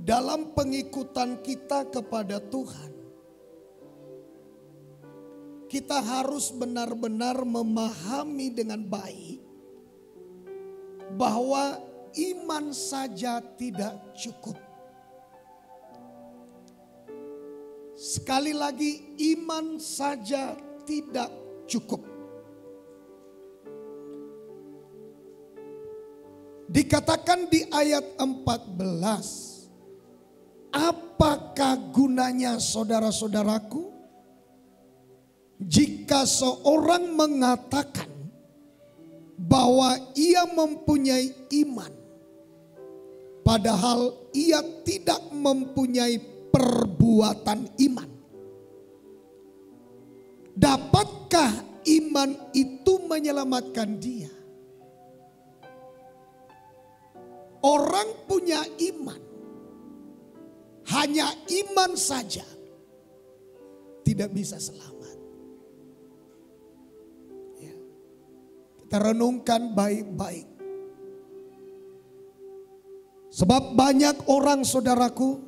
dalam pengikutan kita kepada Tuhan, kita harus benar-benar memahami dengan baik bahwa iman saja tidak cukup. Sekali lagi, iman saja tidak cukup. Dikatakan di ayat 14, apakah gunanya saudara-saudaraku jika seorang mengatakan bahwa ia mempunyai iman, padahal ia tidak mempunyai perbuatan iman? Dapatkah iman itu menyelamatkan dia? Orang punya iman, hanya iman saja tidak bisa selamat. Ya. Kita renungkan baik-baik. Sebab banyak orang, saudaraku,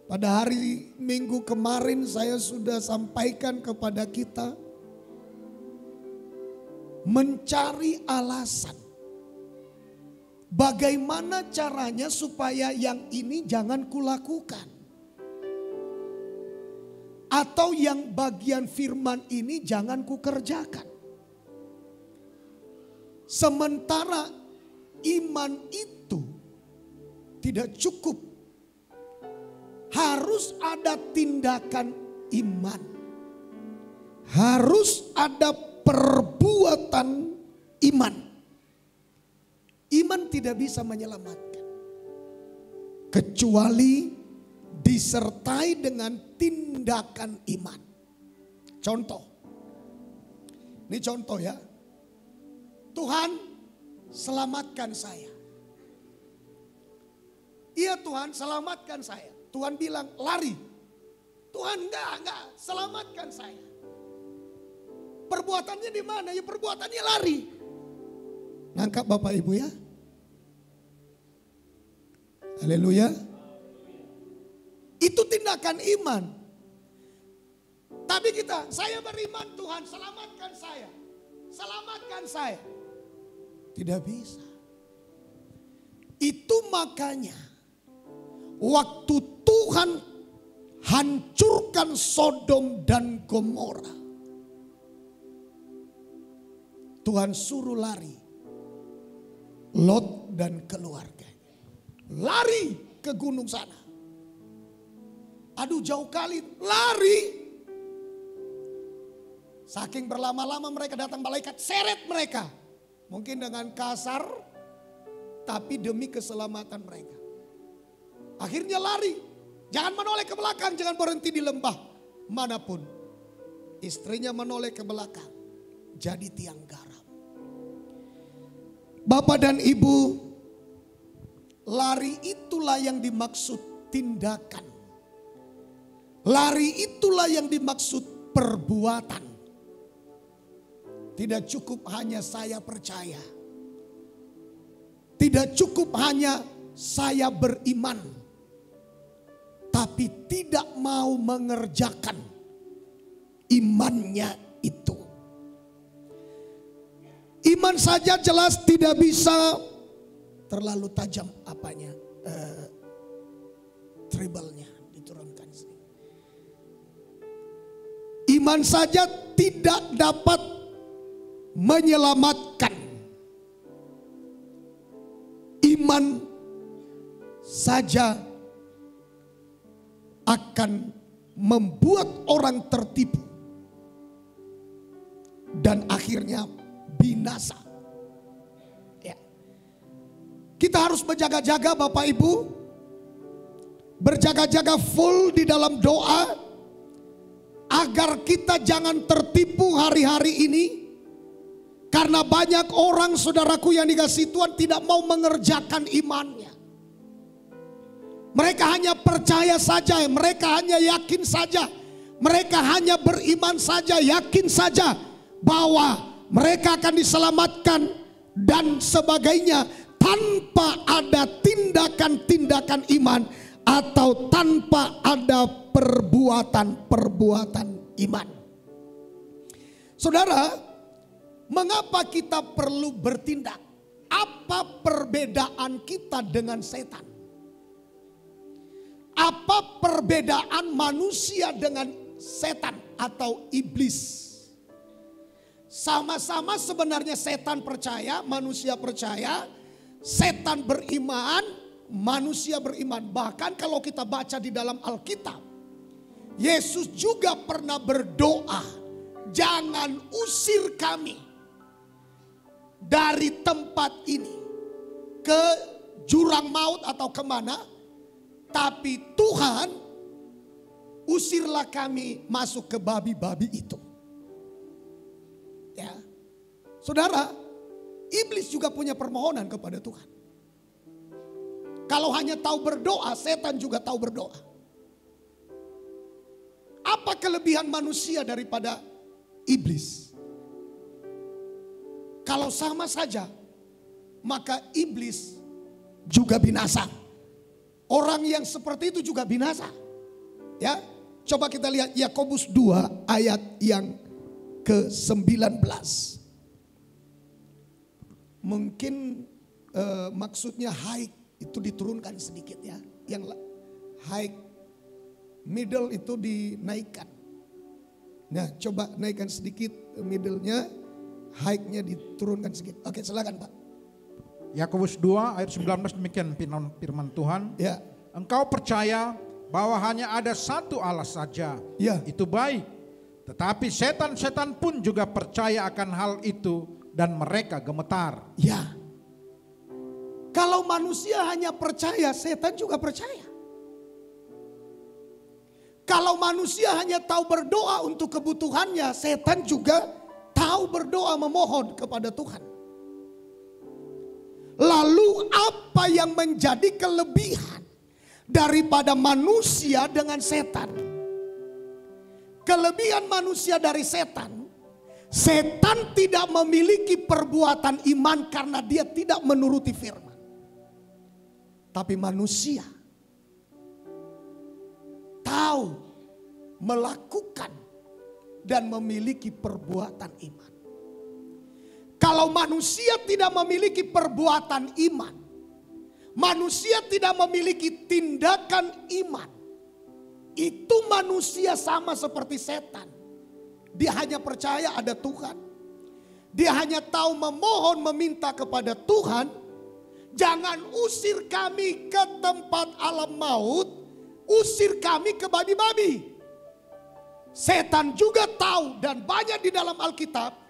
pada hari Minggu kemarin saya sudah sampaikan kepada kita, mencari alasan. Bagaimana caranya supaya yang ini jangan kulakukan? Atau yang bagian firman ini jangan kukerjakan. Sementara iman itu tidak cukup. Harus ada tindakan iman. Harus ada perbuatan iman. Iman tidak bisa menyelamatkan kecuali disertai dengan tindakan iman. Contoh, ini contoh ya. Tuhan, selamatkan saya. Iya Tuhan, selamatkan saya. Tuhan bilang lari. Tuhan enggak, selamatkan saya. Perbuatannya di mana? Ya perbuatannya lari. Nangkap Bapak Ibu ya. Haleluya. Itu tindakan iman. Tapi saya beriman, Tuhan selamatkan saya. Selamatkan saya. Tidak bisa. Itu makanya waktu Tuhan hancurkan Sodom dan Gomora, Tuhan suruh lari Lot dan keluarganya. Lari ke gunung sana. Aduh jauh kali, lari. Saking berlama-lama mereka datang malaikat, seret mereka. Mungkin dengan kasar, tapi demi keselamatan mereka. Akhirnya lari. Jangan menoleh ke belakang, jangan berhenti di lembah manapun. Istrinya menoleh ke belakang, jadi tiang garam. Bapak dan Ibu, lari itulah yang dimaksud tindakan. Lari itulah yang dimaksud perbuatan. Tidak cukup hanya saya percaya. Tidak cukup hanya saya beriman. Tapi tidak mau mengerjakan imannya itu. Iman saja jelas tidak bisa, terlalu tajam apanya, treble-nya diturunkan sini. Iman saja tidak dapat menyelamatkan. Iman saja akan membuat orang tertipu dan akhirnya binasa. Ya. Kita harus berjaga-jaga Bapak Ibu. Berjaga-jaga full di dalam doa. Agar kita jangan tertipu hari-hari ini. Karena banyak orang saudaraku yang dikasihi Tuhan tidak mau mengerjakan imannya. Mereka hanya percaya saja. Mereka hanya yakin saja. Mereka hanya beriman saja. Yakin saja bahwa mereka akan diselamatkan dan sebagainya. tanpa ada tindakan-tindakan iman atau tanpa ada perbuatan-perbuatan iman. Saudara, mengapa kita perlu bertindak? Apa perbedaan kita dengan setan? Apa perbedaan manusia dengan setan atau iblis? Sama-sama sebenarnya setan percaya, manusia percaya. Setan beriman, manusia beriman. Bahkan kalau kita baca di dalam Alkitab, Yesus juga pernah berdoa, jangan usir kami dari tempat ini ke jurang maut atau kemana. Tapi Tuhan, usirlah kami masuk ke babi-babi itu. Ya, saudara, iblis juga punya permohonan kepada Tuhan. Kalau hanya tahu berdoa, setan juga tahu berdoa. Apa kelebihan manusia daripada iblis? Kalau sama saja, maka iblis juga binasa. Orang yang seperti itu juga binasa. Ya, coba kita lihat Yakobus 2 ayat yang ke-19. Mungkin maksudnya high itu diturunkan sedikit ya. Yang high middle itu dinaikkan. Nah, coba naikkan sedikit middle-nya, high-nya diturunkan sedikit. Oke, silakan Pak. Yakobus 2 ayat 19 demikian firman Tuhan. Ya. Engkau percaya bahwa hanya ada satu Allah saja. Ya. Itu baik. Tetapi setan-setan pun juga percaya akan hal itu dan mereka gemetar. Ya. Kalau manusia hanya percaya, setan juga percaya. Kalau manusia hanya tahu berdoa untuk kebutuhannya, setan juga tahu berdoa memohon kepada Tuhan. Lalu apa yang menjadi kelebihan daripada manusia dengan setan? Kelebihan manusia dari setan, setan tidak memiliki perbuatan iman karena dia tidak menuruti firman. Tapi manusia tahu, melakukan dan memiliki perbuatan iman. Kalau manusia tidak memiliki perbuatan iman, manusia tidak memiliki tindakan iman, itu manusia sama seperti setan. Dia hanya percaya ada Tuhan. Dia hanya tahu memohon, meminta kepada Tuhan, jangan usir kami ke tempat alam maut, usir kami ke babi-babi. Setan juga tahu, dan banyak di dalam Alkitab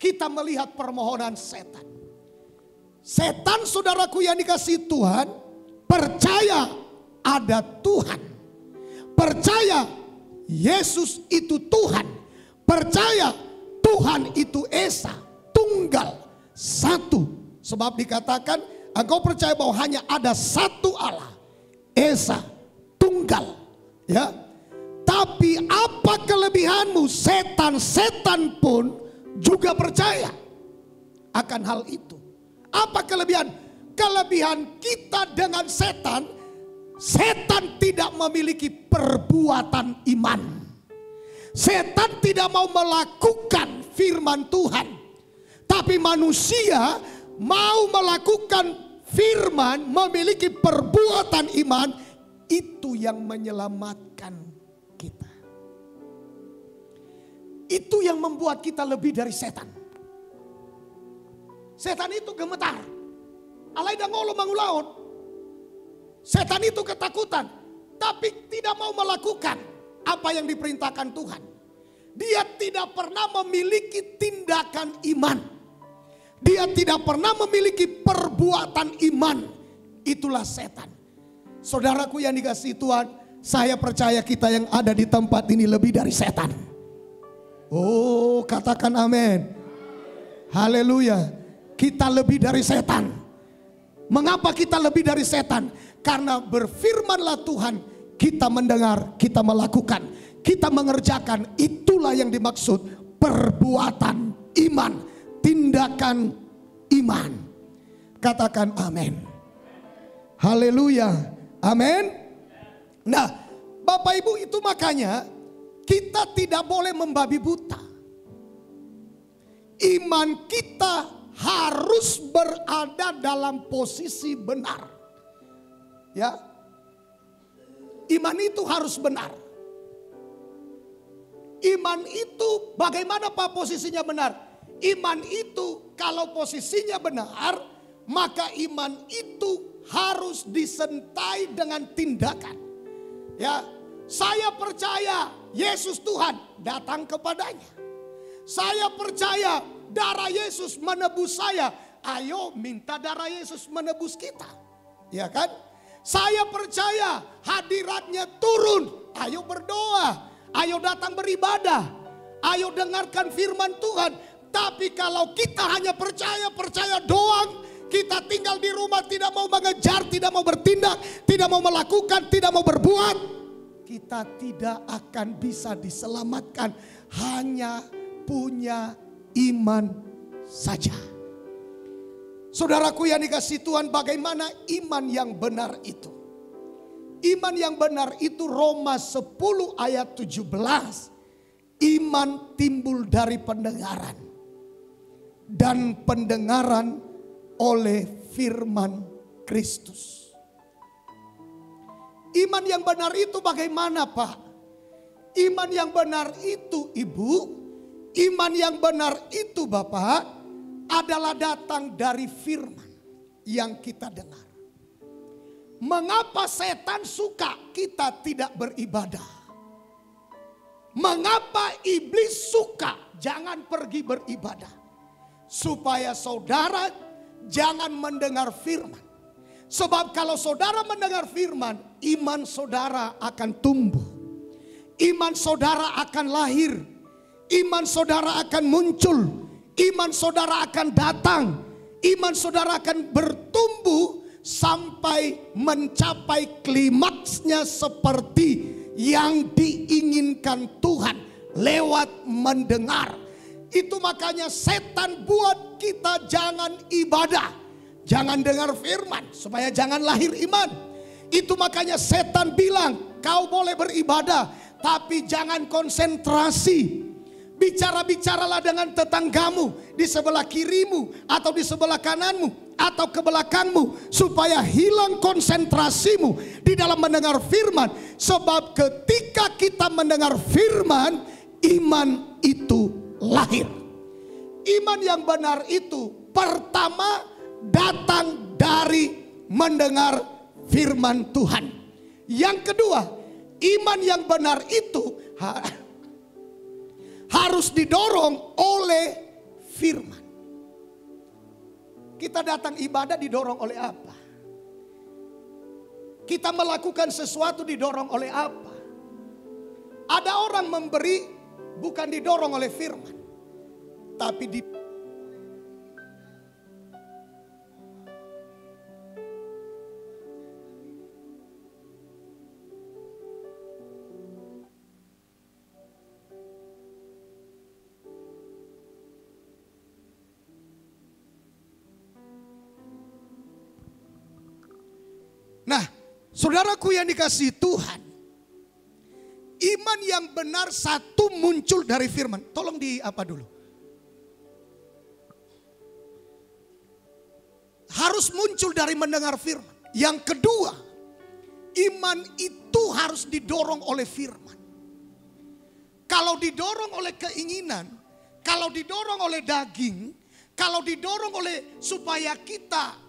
kita melihat permohonan setan. Setan, saudaraku yang dikasihi Tuhan, percaya ada Tuhan. Percaya Yesus itu Tuhan. Percaya Tuhan itu Esa, tunggal, satu. Sebab dikatakan engkau percaya bahwa hanya ada satu Allah, Esa, tunggal. Ya. Tapi apa kelebihanmu? Setan-setan pun juga percaya akan hal itu. Apa kelebihan? Kelebihan kita dengan setan, setan tidak memiliki perbuatan iman. Setan tidak mau melakukan firman Tuhan. Tapi manusia mau melakukan firman, memiliki perbuatan iman. Itu yang menyelamatkan kita. Itu yang membuat kita lebih dari setan. Setan itu gemetar. Alai da ngolo mangulaon. Setan itu ketakutan. Tapi tidak mau melakukan apa yang diperintahkan Tuhan. Dia tidak pernah memiliki tindakan iman. Dia tidak pernah memiliki perbuatan iman. Itulah setan. Saudaraku yang dikasihi Tuhan, saya percaya kita yang ada di tempat ini lebih dari setan. Oh, katakan amin. Haleluya. Kita lebih dari setan. Mengapa kita lebih dari setan? Karena berfirmanlah Tuhan, kita mendengar, kita melakukan, kita mengerjakan. Itulah yang dimaksud perbuatan iman, tindakan iman. Katakan amin. Haleluya. Amin. Nah, Bapak Ibu, itu makanya kita tidak boleh membabi buta. Iman kita harus berada dalam posisi benar. Ya. Iman itu harus benar. Iman itu bagaimana Pak posisinya benar? Iman itu kalau posisinya benar, maka iman itu harus disertai dengan tindakan. Ya, saya percaya Yesus Tuhan, datang kepadanya. Saya percaya darah Yesus menebus saya. Ayo minta darah Yesus menebus kita. Ya kan? Saya percaya hadiratnya turun. Ayo berdoa. Ayo datang beribadah. Ayo dengarkan firman Tuhan. Tapi kalau kita hanya percaya doang, kita tinggal di rumah tidak mau mengejar, tidak mau bertindak, tidak mau melakukan, tidak mau berbuat, kita tidak akan bisa diselamatkan. Hanya punya iman saja. Saudaraku yang dikasihi Tuhan, bagaimana iman yang benar itu? Iman yang benar itu Roma 10 ayat 17. Iman timbul dari pendengaran. Dan pendengaran oleh firman Kristus. Iman yang benar itu bagaimana Pak? Iman yang benar itu Ibu, iman yang benar itu Bapak adalah datang dari firman yang kita dengar. Mengapa setan suka kita tidak beribadah? Mengapa iblis suka jangan pergi beribadah? Supaya saudara jangan mendengar firman. Sebab kalau saudara mendengar firman, iman saudara akan tumbuh. Iman saudara akan lahir. Iman saudara akan muncul. Iman saudara akan datang. Iman saudara akan bertumbuh sampai mencapai klimaksnya seperti yang diinginkan Tuhan lewat mendengar. Itu makanya setan buat kita jangan ibadah, jangan dengar firman supaya jangan lahir iman. Itu makanya setan bilang kau boleh beribadah tapi jangan konsentrasi. Bicara-bicaralah dengan tetanggamu di sebelah kirimu atau di sebelah kananmu atau ke belakangmu supaya hilang konsentrasimu di dalam mendengar firman. Sebab ketika kita mendengar firman, iman itu lahir. Iman yang benar itu pertama datang dari mendengar firman Tuhan. Yang kedua, iman yang benar itu harus didorong oleh firman. Kita datang ibadah didorong oleh apa? Kita melakukan sesuatu didorong oleh apa? Ada orang memberi bukan didorong oleh firman, tapi Nah, saudaraku yang dikasihi Tuhan, iman yang benar satu muncul dari firman. Tolong di apa dulu? Harus muncul dari mendengar firman. Yang kedua, iman itu harus didorong oleh firman. Kalau didorong oleh keinginan, kalau didorong oleh daging, kalau didorong oleh supaya kita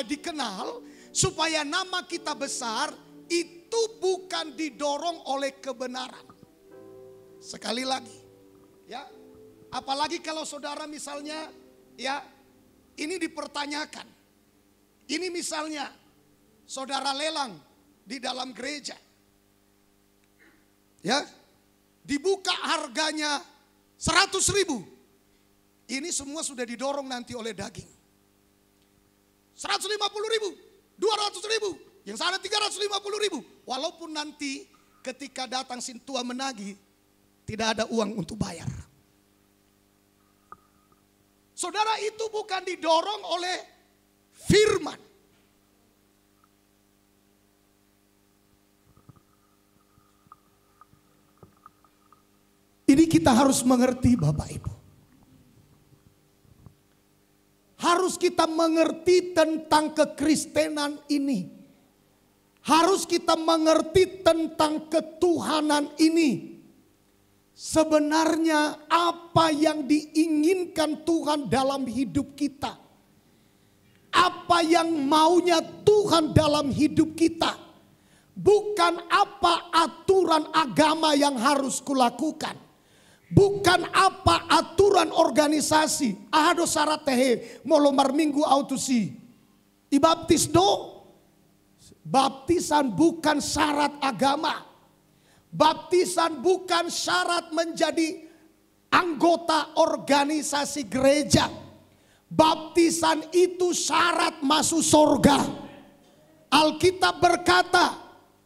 dikenal, supaya nama kita besar, itu bukan didorong oleh kebenaran. Sekali lagi, ya, apalagi kalau saudara misalnya, ya, ini dipertanyakan. Ini misalnya saudara lelang di dalam gereja, ya, dibuka harganya 100.000. Ini semua sudah didorong nanti oleh daging. 150.000. 200.000, yang sana 350.000. Walaupun nanti ketika datang si tua menagih, tidak ada uang untuk bayar. Saudara, itu bukan didorong oleh firman. Ini kita harus mengerti Bapak Ibu. Harus kita mengerti tentang kekristenan ini. Harus kita mengerti tentang ketuhanan ini. Sebenarnya apa yang diinginkan Tuhan dalam hidup kita. Apa yang maunya Tuhan dalam hidup kita. Bukan apa aturan agama yang harus kulakukan. Bukan apa aturan organisasi. Ahado syarat tehe molomar minggu autusi. Ibaptis do. Baptisan bukan syarat agama. Baptisan bukan syarat menjadi anggota organisasi gereja. Baptisan itu syarat masuk surga. Alkitab berkata,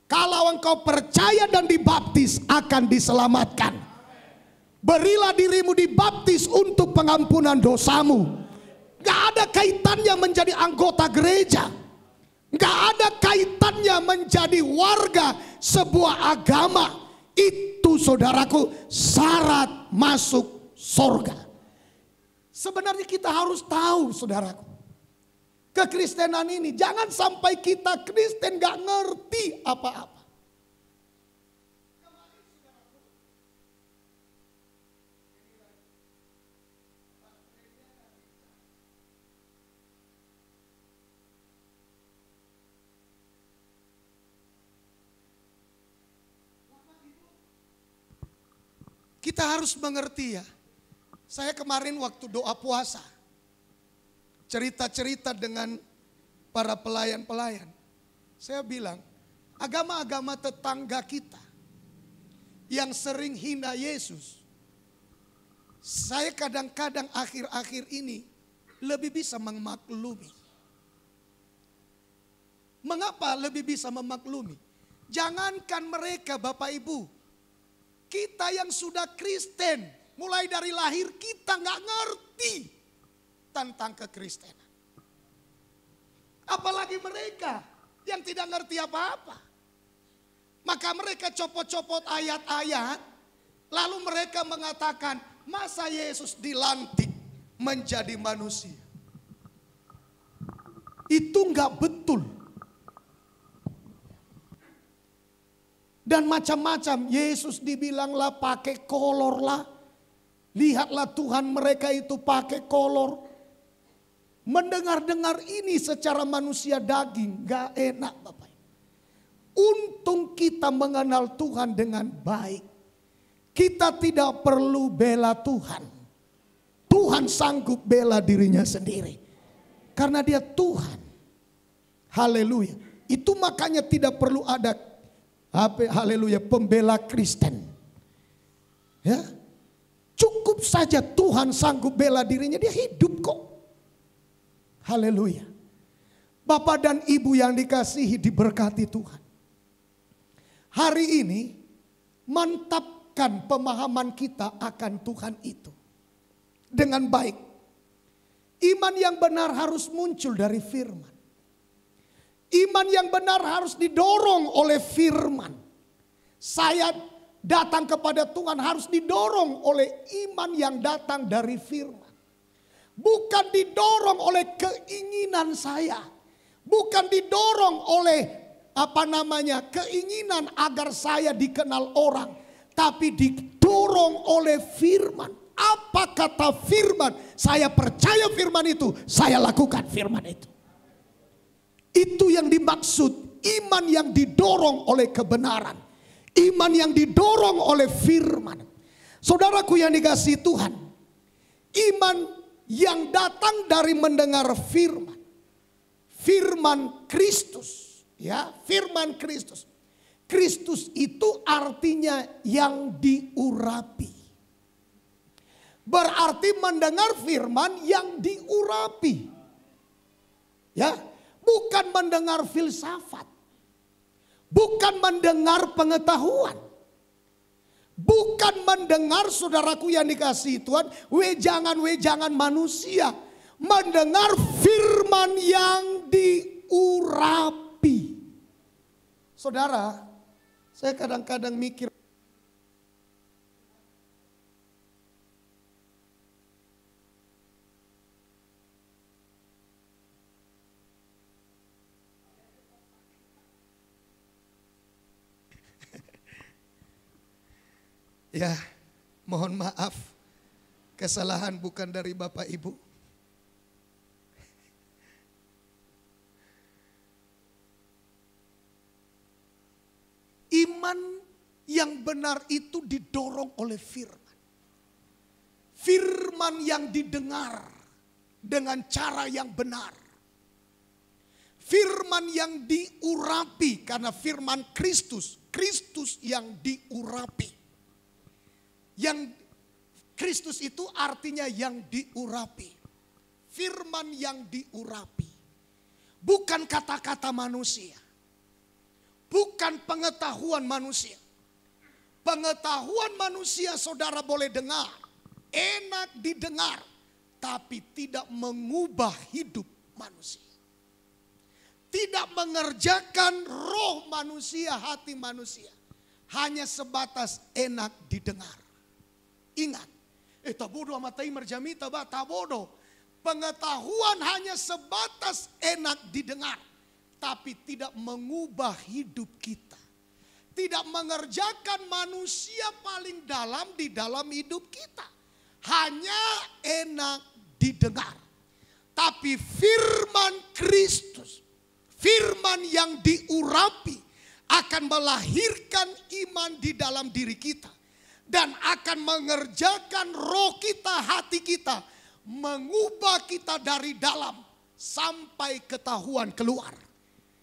kalau engkau percaya dan dibaptis akan diselamatkan. Berilah dirimu dibaptis untuk pengampunan dosamu. Gak ada kaitannya menjadi anggota gereja. Gak ada kaitannya menjadi warga sebuah agama. Itu saudaraku syarat masuk surga. Sebenarnya kita harus tahu saudaraku. Kekristenan ini jangan sampai kita Kristen gak ngerti apa-apa. Kita harus mengerti ya. Saya kemarin waktu doa puasa. Cerita-cerita dengan para pelayan-pelayan. Saya bilang, agama-agama tetangga kita. Yang sering hina Yesus. Saya kadang-kadang akhir-akhir ini lebih bisa memaklumi. Mengapa lebih bisa memaklumi? Jangankan mereka Bapak Ibu. Kita yang sudah Kristen, mulai dari lahir kita nggak ngerti tentang kekristenan. Apalagi mereka yang tidak ngerti apa-apa. Maka mereka copot-copot ayat-ayat, lalu mereka mengatakan, masa Yesus dilantik menjadi manusia? Itu nggak betul. Dan macam-macam. Yesus dibilanglah pakai kolor lah. Lihatlah Tuhan mereka itu pakai kolor. Mendengar-dengar ini secara manusia daging. Gak enak Bapak. Untung kita mengenal Tuhan dengan baik. Kita tidak perlu bela Tuhan. Tuhan sanggup bela dirinya sendiri. Karena dia Tuhan. Haleluya. Itu makanya tidak perlu ada haleluya, pembela Kristen. Ya. Cukup saja Tuhan sanggup bela dirinya, dia hidup kok. Haleluya. Bapak dan Ibu yang dikasihi, diberkati Tuhan. Hari ini mantapkan pemahaman kita akan Tuhan itu dengan baik. Iman yang benar harus muncul dari firman. Iman yang benar harus didorong oleh firman. Saya datang kepada Tuhan harus didorong oleh iman yang datang dari firman. Bukan didorong oleh keinginan saya. Bukan didorong oleh keinginan agar saya dikenal orang. Tapi didorong oleh firman. Apa kata firman? Saya percaya firman itu, saya lakukan firman itu. Itu yang dimaksud iman yang didorong oleh kebenaran. Iman yang didorong oleh firman. Saudaraku yang dikasihi Tuhan. Iman yang datang dari mendengar firman. Firman Kristus. Ya, firman Kristus. Kristus itu artinya yang diurapi. Berarti mendengar firman yang diurapi. Ya. Bukan mendengar filsafat. Bukan mendengar pengetahuan. Bukan mendengar saudaraku yang dikasihi Tuhan, wejangan-wejangan manusia. mendengar firman yang diurapi. Saudara, saya kadang-kadang mikir, ya, mohon maaf, kesalahan bukan dari Bapak Ibu. Iman yang benar itu didorong oleh firman. Firman yang didengar dengan cara yang benar. Firman yang diurapi karena firman Kristus. Kristus yang diurapi. Yang Kristus itu artinya yang diurapi. Firman yang diurapi. Bukan kata-kata manusia. Bukan pengetahuan manusia. Pengetahuan manusia saudara boleh dengar. Enak didengar. Tapi tidak mengubah hidup manusia. Tidak mengerjakan roh manusia, hati manusia. Hanya sebatas enak didengar. Ingat. Tabodo ama taimar jamita ba tabodo. Pengetahuan hanya sebatas enak didengar. Tapi tidak mengubah hidup kita. Tidak mengerjakan manusia paling dalam di dalam hidup kita. Hanya enak didengar. Tapi firman Kristus, firman yang diurapi akan melahirkan iman di dalam diri kita. Dan akan mengerjakan roh kita, hati kita. Mengubah kita dari dalam sampai ketahuan keluar.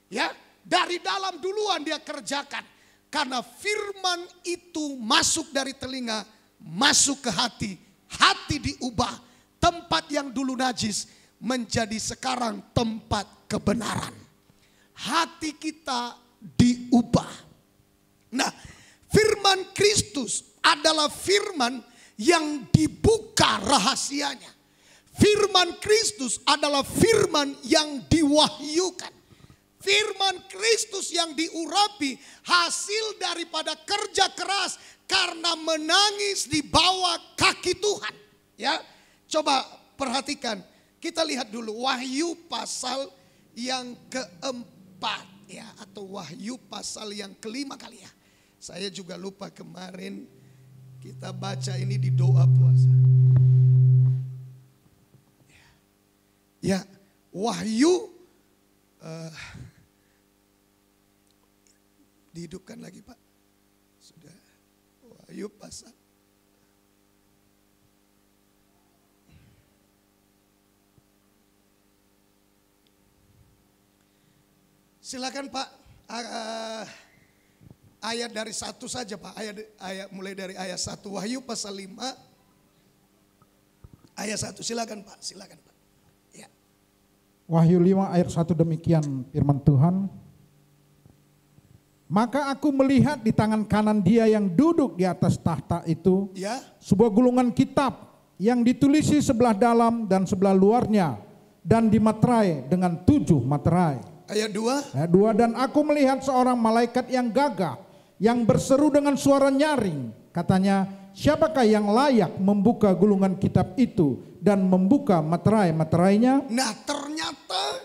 Ya, dari dalam duluan dia kerjakan. Karena firman itu masuk dari telinga, masuk ke hati. Hati diubah. Tempat yang dulu najis menjadi sekarang tempat kebenaran. Hati kita diubah. Nah, firman Kristus adalah firman yang dibuka rahasianya. Firman Kristus adalah firman yang diwahyukan. Firman Kristus yang diurapi hasil daripada kerja keras karena menangis di bawah kaki Tuhan. Ya, coba perhatikan. Kita lihat dulu Wahyu pasal yang keempat ya, atau Wahyu pasal yang kelima kali ya. Saya juga lupa kemarin kita baca ini di doa puasa. Ya, Wahyu dihidupkan lagi Pak. Sudah. Wahyu pasal. Silakan Pak. Ayat dari 1 saja Pak. Ayat mulai dari ayat 1. Wahyu pasal 5 ayat 1. Silakan Pak. Silakan Pak. Ya. Wahyu 5 ayat 1 demikian firman Tuhan. Maka aku melihat di tangan kanan dia yang duduk di atas tahta itu, Ya. sebuah gulungan kitab yang ditulisi sebelah dalam dan sebelah luarnya dan dimaterai dengan 7 materai. Ayat 2. Ayat 2, dan aku melihat seorang malaikat yang gagah yang berseru dengan suara nyaring. Katanya, siapakah yang layak membuka gulungan kitab itu dan membuka materai-materainya? Nah, ternyata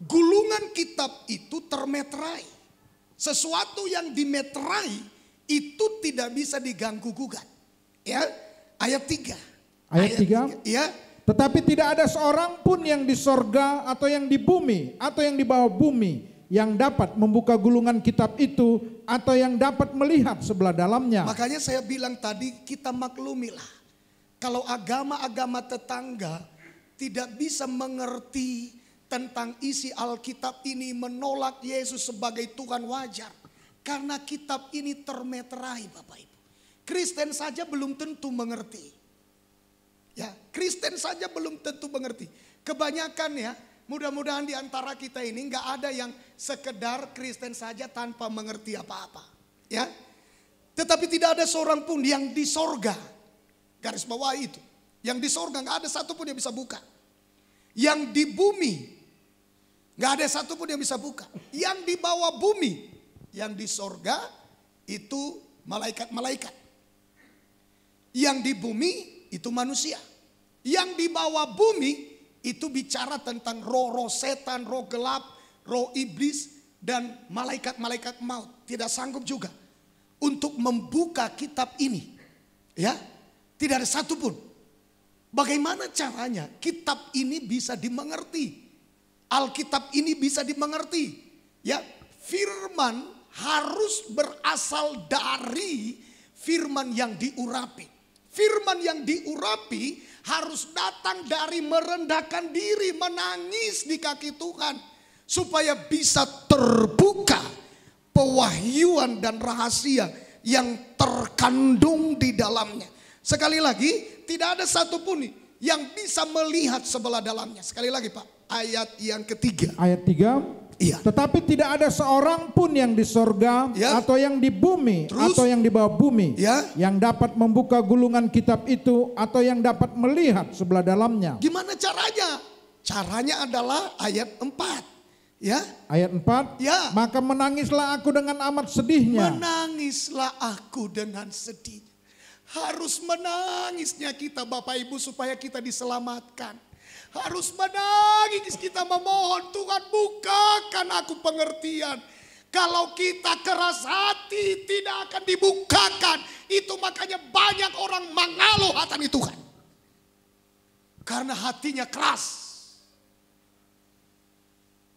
gulungan kitab itu termeterai. Sesuatu yang dimeterai itu tidak bisa diganggu gugat. Ya, ayat 3. Ayat 3. Ya. Tetapi tidak ada seorang pun yang di sorga atau yang di bumi atau yang di bawah bumi yang dapat membuka gulungan kitab itu atau yang dapat melihat sebelah dalamnya. Makanya saya bilang tadi, kita maklumilah. Kalau agama-agama tetangga tidak bisa mengerti tentang isi Alkitab ini, menolak Yesus sebagai Tuhan, wajar. Karena kitab ini termeterai Bapak Ibu. Kristen saja belum tentu mengerti. Ya, Kristen saja belum tentu mengerti. Kebanyakan ya, mudah-mudahan di antara kita ini nggak ada yang sekedar Kristen saja tanpa mengerti apa-apa. Ya, tetapi tidak ada seorang pun yang di sorga. Garis bawah itu. Yang di sorga nggak ada satupun yang bisa buka. Yang di bumi, gak ada satupun yang bisa buka. Yang di bawah bumi, yang di sorga itu malaikat-malaikat. Yang di bumi itu manusia. Yang di bawah bumi itu bicara tentang roh-roh setan, roh gelap, roh iblis, dan malaikat-malaikat maut. Tidak sanggup juga untuk membuka kitab ini. Ya, tidak ada satupun. Bagaimana caranya kitab ini bisa dimengerti? Alkitab ini bisa dimengerti. Ya, firman harus berasal dari firman yang diurapi. Firman yang diurapi harus datang dari merendahkan diri, menangis di kaki Tuhan. Supaya bisa terbuka pewahyuan dan rahasia yang terkandung di dalamnya. Sekali lagi, tidak ada satupun yang bisa melihat sebelah dalamnya. Sekali lagi Pak, ayat yang ketiga. Ayat 3. Iya. Tetapi tidak ada seorang pun yang di sorga Ya. atau yang di bumi Terus? atau yang di bawah bumi Ya. yang dapat membuka gulungan kitab itu atau yang dapat melihat sebelah dalamnya. Gimana caranya? Caranya adalah ayat 4. Ya. Ayat 4. Ya. Maka menangislah aku dengan amat sedihnya. Menangislah aku dengan sedih. Harus menangisnya kita Bapak Ibu supaya kita diselamatkan. Harus menangis kita memohon, Tuhan bukakan aku pengertian. Kalau kita keras hati tidak akan dibukakan. Itu makanya banyak orang mengaluh hati Tuhan. Karena hatinya keras.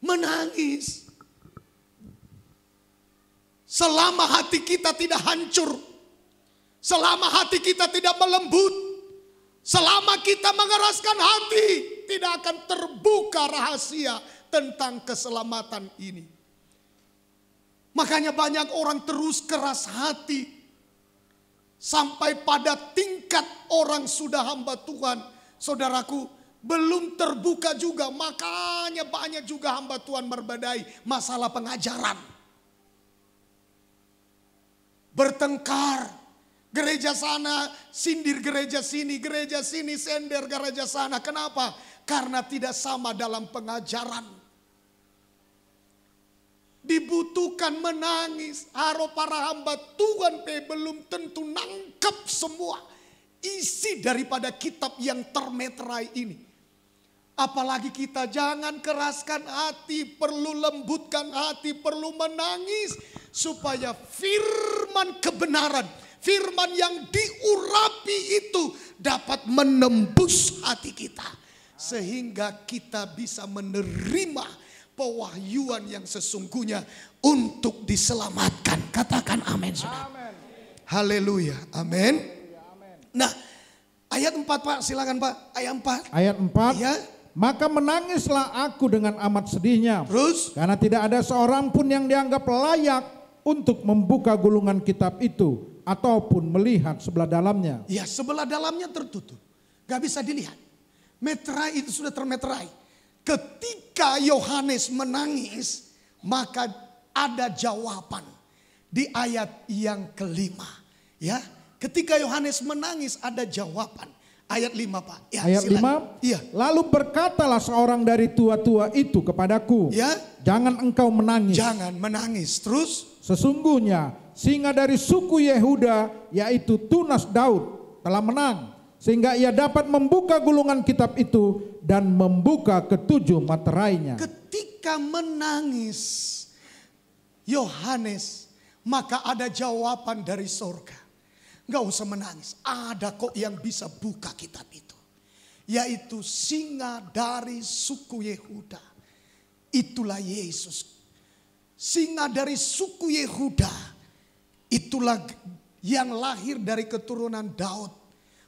Menangis. Selama hati kita tidak hancur. Selama hati kita tidak melembut. Selama kita mengeraskan hati, tidak akan terbuka rahasia tentang keselamatan ini. Makanya banyak orang terus keras hati. Sampai pada tingkat orang sudah hamba Tuhan. Saudaraku, belum terbuka juga. Makanya banyak juga hamba Tuhan berbadai masalah pengajaran. Bertengkar. Gereja sana sindir gereja sini sender gereja sana. Kenapa? Karena tidak sama dalam pengajaran. Dibutuhkan menangis. Para hamba Tuhan belum tentu nangkep semua isi daripada kitab yang termeterai ini. Apalagi kita jangan keraskan hati, perlu lembutkan hati, perlu menangis. Supaya firman kebenaran, firman yang diurapi itu dapat menembus hati kita. Sehingga kita bisa menerima pewahyuan yang sesungguhnya untuk diselamatkan. Katakan amin saudara. Haleluya, amin. Nah ayat 4 Pak, silakan Pak, ayat 4. Ayat 4. Ya. Maka menangislah aku dengan amat sedihnya. Terus? Karena tidak ada seorang pun yang dianggap layak untuk membuka gulungan kitab itu ataupun melihat sebelah dalamnya. Ya, sebelah dalamnya tertutup. Gak bisa dilihat. Meterai itu sudah termeterai. Ketika Yohanes menangis, maka ada jawaban di ayat yang kelima. Ya, ketika Yohanes menangis ada jawaban. Ayat 5 Pak. Ya, Ayat silakan. 5. Iya. Lalu berkatalah seorang dari tua-tua itu kepadaku. Ya. Jangan engkau menangis. Jangan menangis. Terus? Sesungguhnya singa dari suku Yehuda yaitu tunas Daud telah menang. Sehingga ia dapat membuka gulungan kitab itu dan membuka ketujuh materainya. Ketika menangis Yohanes, maka ada jawaban dari sorga. Gak usah menangis, ada kok yang bisa buka kitab itu. Yaitu singa dari suku Yehuda. Itulah Yesus. Singa dari suku Yehuda. Itulah yang lahir dari keturunan Daud.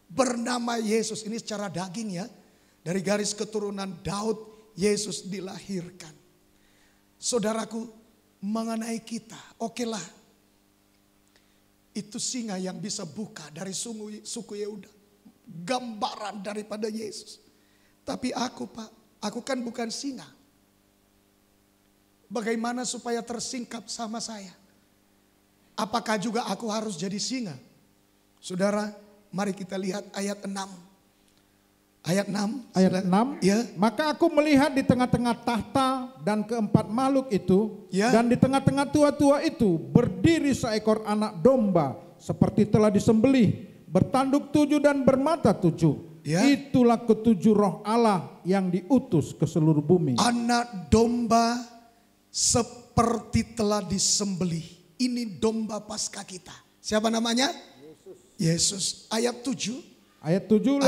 Bernama Yesus, ini secara daging ya. Dari garis keturunan Daud, Yesus dilahirkan. Saudaraku, mengenai kita, okelah. Itu singa yang bisa buka dari suku Yehuda. Gambaran daripada Yesus. Tapi aku Pak, aku kan bukan singa. Bagaimana supaya tersingkap sama saya? Apakah juga aku harus jadi singa? Saudara, mari kita lihat ayat 6. Ayat 6. Ayat 6. Ya. Maka aku melihat di tengah-tengah tahta dan keempat makhluk itu, Ya. dan di tengah-tengah tua-tua itu berdiri seekor anak domba seperti telah disembelih, bertanduk 7 dan bermata 7. Ya. Itulah ketujuh roh Allah yang diutus ke seluruh bumi. Anak domba seperti telah disembelih. Ini domba Paskah kita. Siapa namanya? Yesus. Ayat 7. Ayat 7,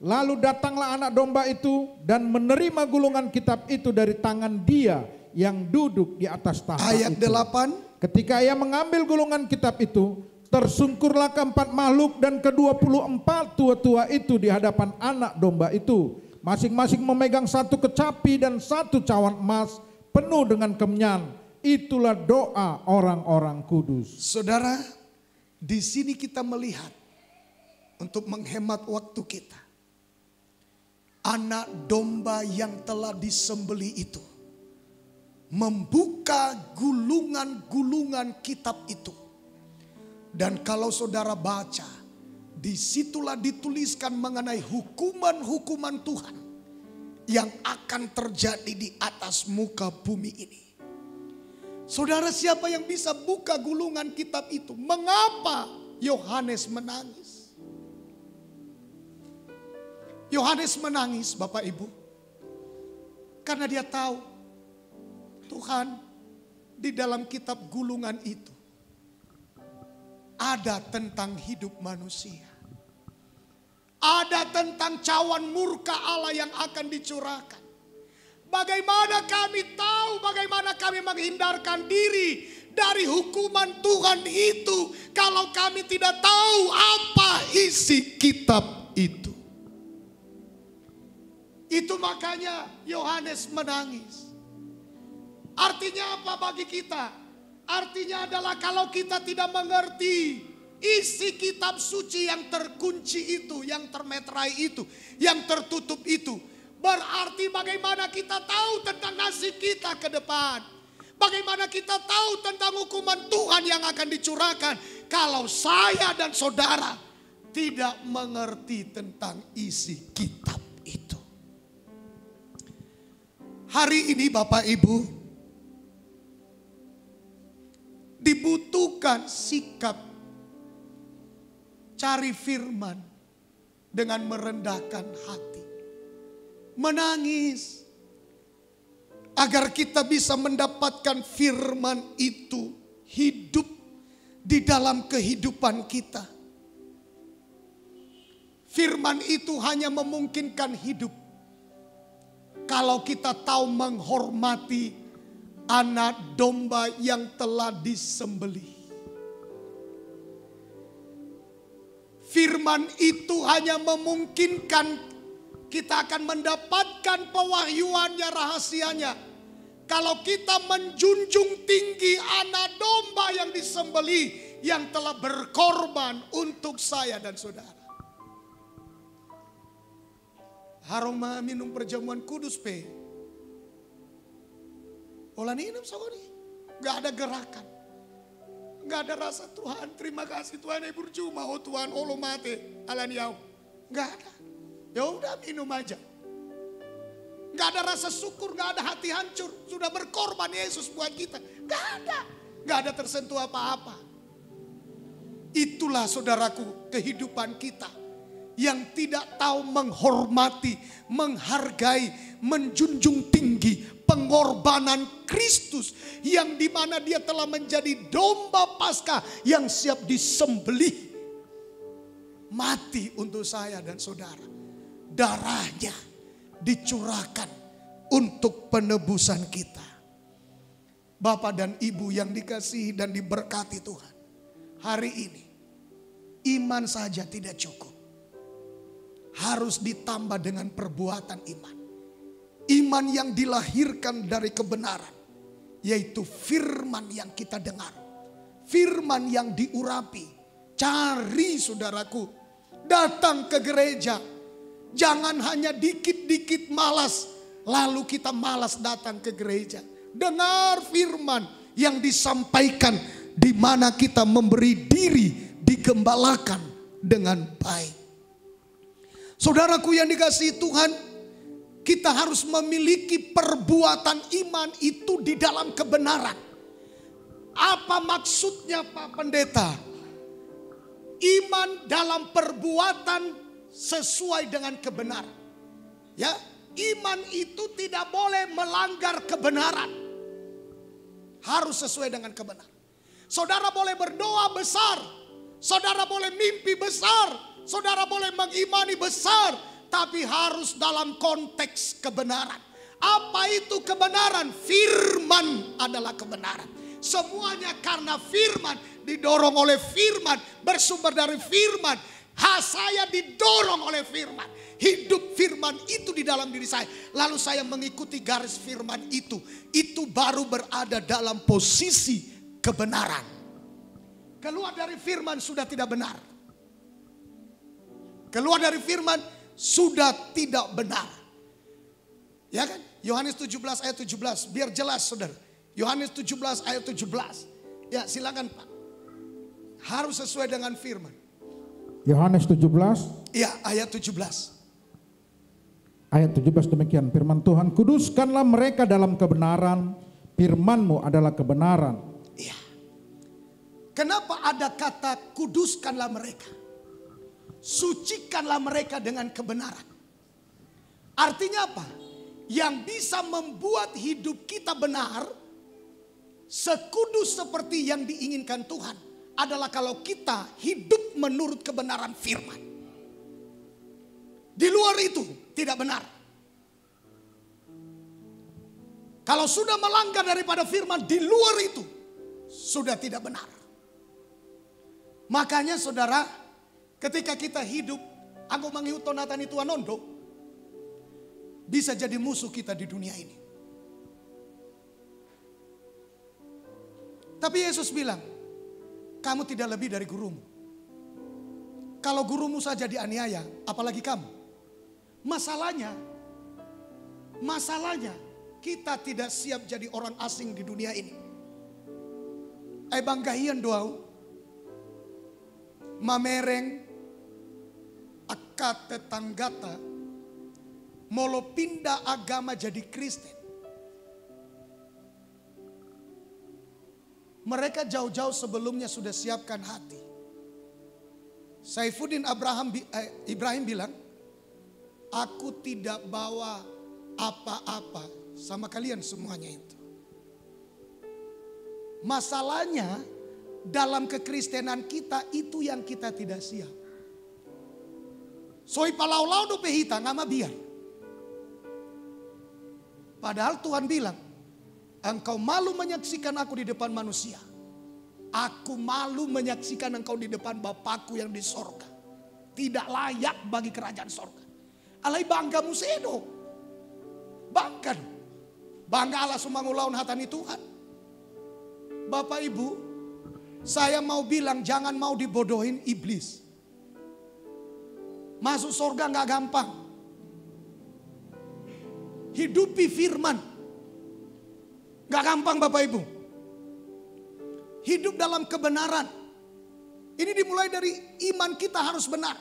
lalu datanglah anak domba itu dan menerima gulungan kitab itu dari tangan dia yang duduk di atas tahta Ayat itu. 8. Ketika ia mengambil gulungan kitab itu, tersungkurlah keempat makhluk dan ke-24 tua-tua itu di hadapan anak domba itu. Masing-masing memegang satu kecapi dan satu cawan emas penuh dengan kemenyan. Itulah doa orang-orang kudus. Saudara, di sini kita melihat untuk menghemat waktu kita. Anak domba yang telah disembelih itu membuka gulungan-gulungan kitab itu. Dan kalau saudara baca, disitulah dituliskan mengenai hukuman-hukuman Tuhan yang akan terjadi di atas muka bumi ini. Saudara, siapa yang bisa buka gulungan kitab itu? Mengapa Yohanes menangis? Yohanes menangis, Bapak Ibu, karena dia tahu Tuhan di dalam kitab gulungan itu ada tentang hidup manusia. Ada tentang cawan murka Allah yang akan dicurahkan. Bagaimana kami tahu, bagaimana kami menghindarkan diri dari hukuman Tuhan itu kalau kami tidak tahu apa isi kitab itu. Itu makanya Yohanes menangis. Artinya apa bagi kita? Artinya adalah kalau kita tidak mengerti isi kitab suci yang terkunci itu, yang termeterai itu, yang tertutup itu. Berarti bagaimana kita tahu tentang nasib kita ke depan. Bagaimana kita tahu tentang hukuman Tuhan yang akan dicurahkan. Kalau saya dan saudara tidak mengerti tentang isi kitab itu. Hari ini Bapak Ibu, dibutuhkan sikap cari firman dengan merendahkan hati. Menangis agar kita bisa mendapatkan firman itu hidup di dalam kehidupan kita. Firman itu hanya memungkinkan hidup kalau kita tahu menghormati anak domba yang telah disembelih. Firman itu hanya memungkinkan kita akan mendapatkan pewahyuannya, rahasianya. Kalau kita menjunjung tinggi anak domba yang disembelih, yang telah berkorban untuk saya dan saudara. Haroma minum perjamuan kudus pe. Olan minum saudari. Gak ada gerakan. Gak ada rasa Tuhan. Terima kasih Tuhan. Ibu cuma oh Tuhan olo mate alan yau. Gak ada. Ya udah minum aja. Gak ada rasa syukur. Gak ada hati hancur. Sudah berkorban Yesus buat kita. Gak ada. Gak ada tersentuh apa-apa. Itulah saudaraku kehidupan kita. Yang tidak tahu menghormati, menghargai, menjunjung tinggi pengorbanan Kristus. Yang dimana dia telah menjadi domba Paskah yang siap disembelih. Mati untuk saya dan saudara. Darahnya dicurahkan untuk penebusan kita. Bapak dan Ibu yang dikasihi dan diberkati Tuhan. Hari ini iman saja tidak cukup. Harus ditambah dengan perbuatan iman. Iman yang dilahirkan dari kebenaran. Yaitu firman yang kita dengar. Firman yang diurapi. Cari saudaraku. Datang ke gereja. Jangan hanya dikit-dikit malas. Lalu kita malas datang ke gereja. Dengar firman yang disampaikan. Di mana kita memberi diri digembalakan dengan baik. Saudaraku yang dikasihi Tuhan, kita harus memiliki perbuatan iman itu di dalam kebenaran. Apa maksudnya Pak Pendeta? Iman dalam perbuatan sesuai dengan kebenaran. Ya, iman itu tidak boleh melanggar kebenaran. Harus sesuai dengan kebenaran. Saudara boleh berdoa besar, saudara boleh mimpi besar, saudara boleh mengimani besar, tapi harus dalam konteks kebenaran. Apa itu kebenaran? Firman adalah kebenaran. Semuanya karena firman, didorong oleh firman, bersumber dari firman. Saya didorong oleh firman. Hidup firman itu di dalam diri saya. Lalu saya mengikuti garis firman itu. Itu baru berada dalam posisi kebenaran. Keluar dari firman sudah tidak benar. Keluar dari firman sudah tidak benar. Ya kan? Yohanes 17 ayat 17. Biar jelas saudara. Yohanes 17 ayat 17. Ya silakan Pak. Harus sesuai dengan firman. Yohanes 17. Ya ayat 17. Ayat 17 demikian. Firman Tuhan, kuduskanlah mereka dalam kebenaran. Firman-Mu adalah kebenaran. Iya. Kenapa ada kata kuduskanlah mereka? Sucikanlah mereka dengan kebenaran. Artinya apa? Yang bisa membuat hidup kita benar, sekudus seperti yang diinginkan Tuhan, adalah kalau kita hidup menurut kebenaran firman. Di luar itu tidak benar. Kalau sudah melanggar daripada firman, di luar itu sudah tidak benar. Makanya saudara, ketika kita hidup, aku mengikuti Nathan itu anondo, bisa jadi musuh kita di dunia ini. Tapi Yesus bilang, kamu tidak lebih dari gurumu. Kalau gurumu saja dianiaya, apalagi kamu. Masalahnya kita tidak siap jadi orang asing di dunia ini. Banggahian doau, mamereng, akat tetanggata, molo pindah agama jadi Kristen. Mereka jauh-jauh sebelumnya sudah siapkan hati. Saifuddin Ibrahim bilang, aku tidak bawa apa-apa sama kalian semuanya itu. Masalahnya dalam kekristenan kita itu yang kita tidak siap. Soi palau-lau do pehita ngama biar. Padahal Tuhan bilang, engkau malu menyaksikan aku di depan manusia. Aku malu menyaksikan engkau di depan Bapakku yang di sorga. Tidak layak bagi kerajaan sorga. Alai bangga musedo. Bangga. Bangga Allah sumangulaun hatani Tuhan. Bapak Ibu, saya mau bilang jangan mau dibodohin iblis. Masuk sorga gak gampang. Hidupi firman. Gak gampang Bapak Ibu. Hidup dalam kebenaran. Ini dimulai dari iman kita harus benar.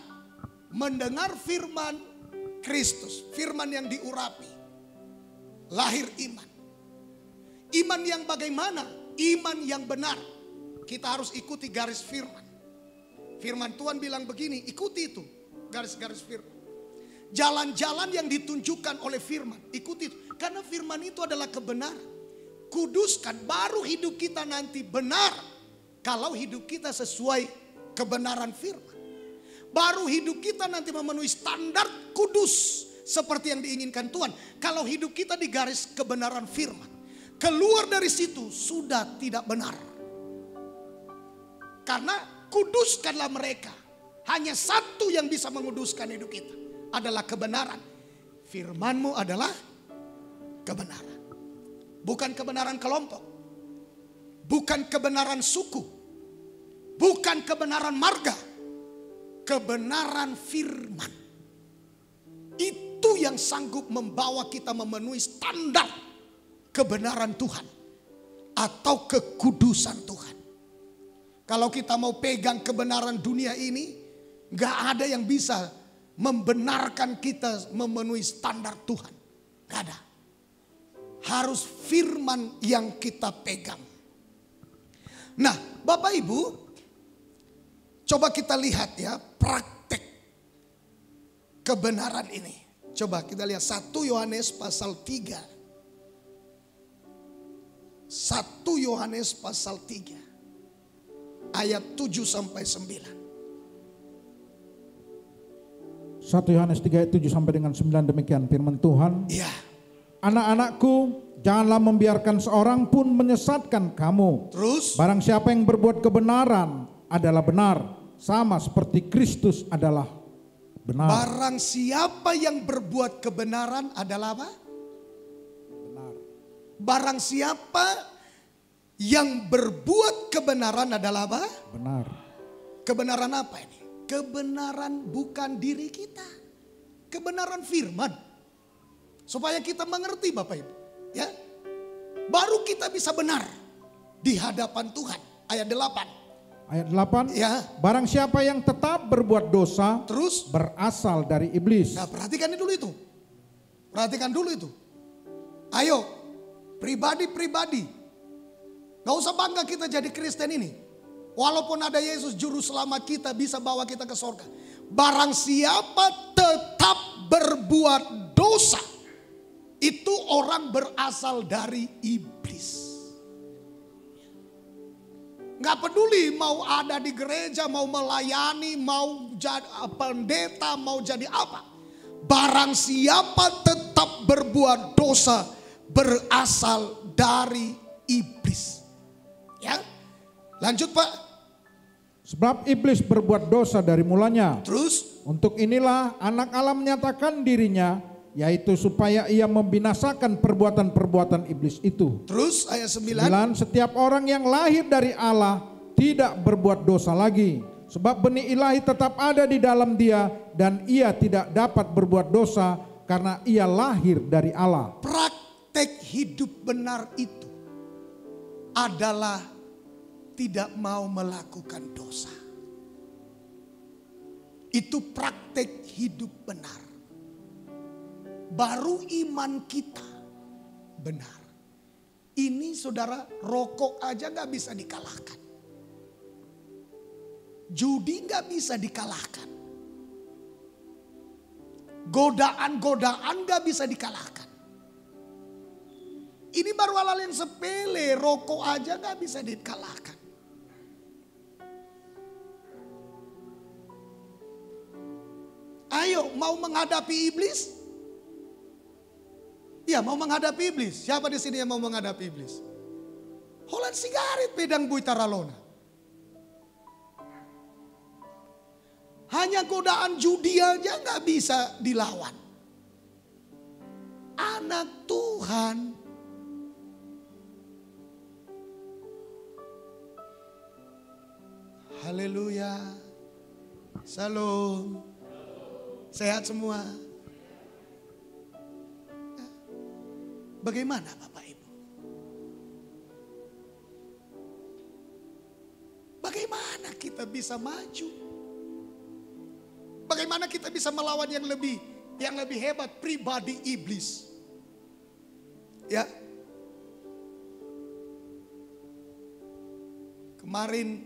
Mendengar firman Kristus. Firman yang diurapi. Lahir iman. Iman yang bagaimana? Iman yang benar. Kita harus ikuti garis firman. Firman Tuhan bilang begini, ikuti itu. Garis-garis firman. Jalan-jalan yang ditunjukkan oleh firman. Ikuti itu. Karena firman itu adalah kebenaran. Kuduskan, baru hidup kita nanti benar. Kalau hidup kita sesuai kebenaran firman. Baru hidup kita nanti memenuhi standar kudus. Seperti yang diinginkan Tuhan. Kalau hidup kita di garis kebenaran firman. Keluar dari situ sudah tidak benar. Karena kuduskanlah mereka. Hanya satu yang bisa menguduskan hidup kita. Adalah kebenaran. Firman-Mu adalah kebenaran. Bukan kebenaran kelompok. Bukan kebenaran suku. Bukan kebenaran marga. Kebenaran firman. Itu yang sanggup membawa kita memenuhi standar kebenaran Tuhan. Atau kekudusan Tuhan. Kalau kita mau pegang kebenaran dunia ini, gak ada yang bisa membenarkan kita memenuhi standar Tuhan. Gak ada. Harus firman yang kita pegang. Nah, Bapak Ibu, coba kita lihat ya praktek kebenaran ini. Coba kita lihat 1 Yohanes pasal 3. 1 Yohanes pasal 3. Ayat 7 sampai 9. 1 Yohanes 3 ayat 7 sampai dengan 9 demikian firman Tuhan. Iya. Anak-anakku, janganlah membiarkan seorang pun menyesatkan kamu. Terus? Barang siapa yang berbuat kebenaran adalah benar, sama seperti Kristus adalah benar. Barang siapa yang berbuat kebenaran adalah apa? Benar. Barang siapa yang berbuat kebenaran adalah apa? Benar. Kebenaran apa ini? Kebenaran bukan diri kita. Kebenaran firman. Supaya kita mengerti Bapak Ibu. Ya, baru kita bisa benar di hadapan Tuhan. Ayat 8. Ayat 8. Ya. Barang siapa yang tetap berbuat dosa, Terus berasal dari iblis. nah, perhatikan dulu itu. Perhatikan dulu itu. Ayo, pribadi-pribadi. Gak usah bangga kita jadi Kristen ini. Walaupun ada Yesus juru selamat kita bisa bawa kita ke surga. Barang siapa tetap berbuat dosa, itu orang berasal dari iblis. Gak peduli mau ada di gereja, mau melayani, mau jadi pendeta, mau jadi apa. Barang siapa tetap berbuat dosa, berasal dari iblis. Ya, lanjut Pak. Sebab iblis berbuat dosa dari mulanya. Terus? Untuk inilah anak Allah menyatakan dirinya, yaitu supaya ia membinasakan perbuatan-perbuatan iblis itu. Terus ayat 9. Setiap orang yang lahir dari Allah tidak berbuat dosa lagi. Sebab benih ilahi tetap ada di dalam dia dan ia tidak dapat berbuat dosa karena ia lahir dari Allah. Praktek hidup benar itu adalah tidak mau melakukan dosa. Itu praktek hidup benar. Baru iman kita benar. Ini saudara, rokok aja gak bisa dikalahkan. Judi gak bisa dikalahkan. Godaan-godaan gak bisa dikalahkan. Ini baru hal yang sepele, rokok aja gak bisa dikalahkan. Ayo, mau menghadapi iblis? Ya, mau menghadapi iblis. Siapa di sini yang mau menghadapi iblis? Holan sigaret pedang bui taralona. Hanya godaan judi aja gak bisa dilawan. Anak Tuhan. Haleluya. Salam. Sehat semua. Bagaimana Bapak Ibu? Bagaimana kita bisa maju? Bagaimana kita bisa melawan yang lebih hebat, pribadi iblis? Ya. Kemarin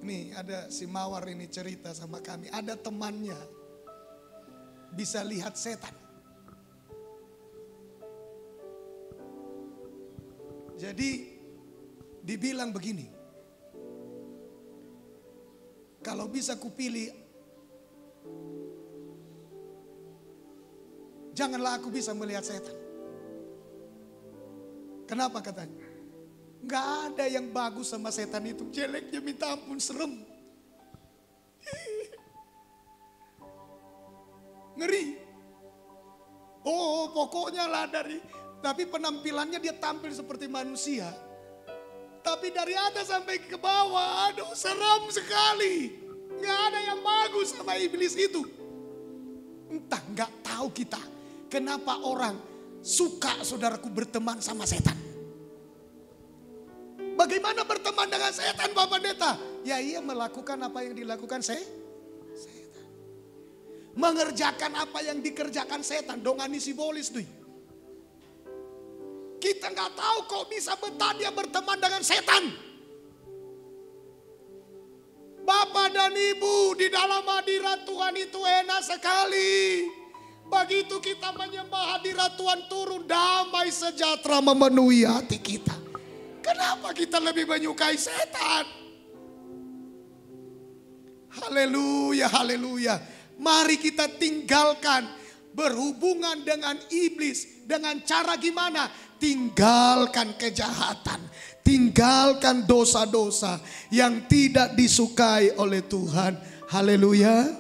ini ada si Mawar ini cerita sama kami. Ada temannya bisa lihat setan. Jadi dibilang begini. Kalau bisa kupilih, janganlah aku bisa melihat setan. Kenapa katanya? Gak ada yang bagus sama setan itu. Jeleknya minta ampun, serem. Ngeri. Oh, pokoknya lah tapi penampilannya dia tampil seperti manusia. Tapi dari atas sampai ke bawah, aduh seram sekali. Gak ada yang bagus sama iblis itu. Entah, gak tahu kita kenapa orang suka saudaraku berteman sama setan. Bagaimana berteman dengan setan Bapak Pendeta? Ya ia melakukan apa yang dilakukan setan. mengerjakan apa yang dikerjakan setan. Dongani simbolis tuh. Kita nggak tahu kok bisa betah dia berteman dengan setan. Bapak dan Ibu, di dalam hadirat Tuhan itu enak sekali. Begitu kita menyembah hadirat Tuhan, turun damai sejahtera memenuhi hati kita. Kenapa kita lebih menyukai setan? Haleluya, haleluya. Mari kita tinggalkan berhubungan dengan iblis. Dengan cara gimana? Tinggalkan kejahatan. Tinggalkan dosa-dosa yang tidak disukai oleh Tuhan. Haleluya.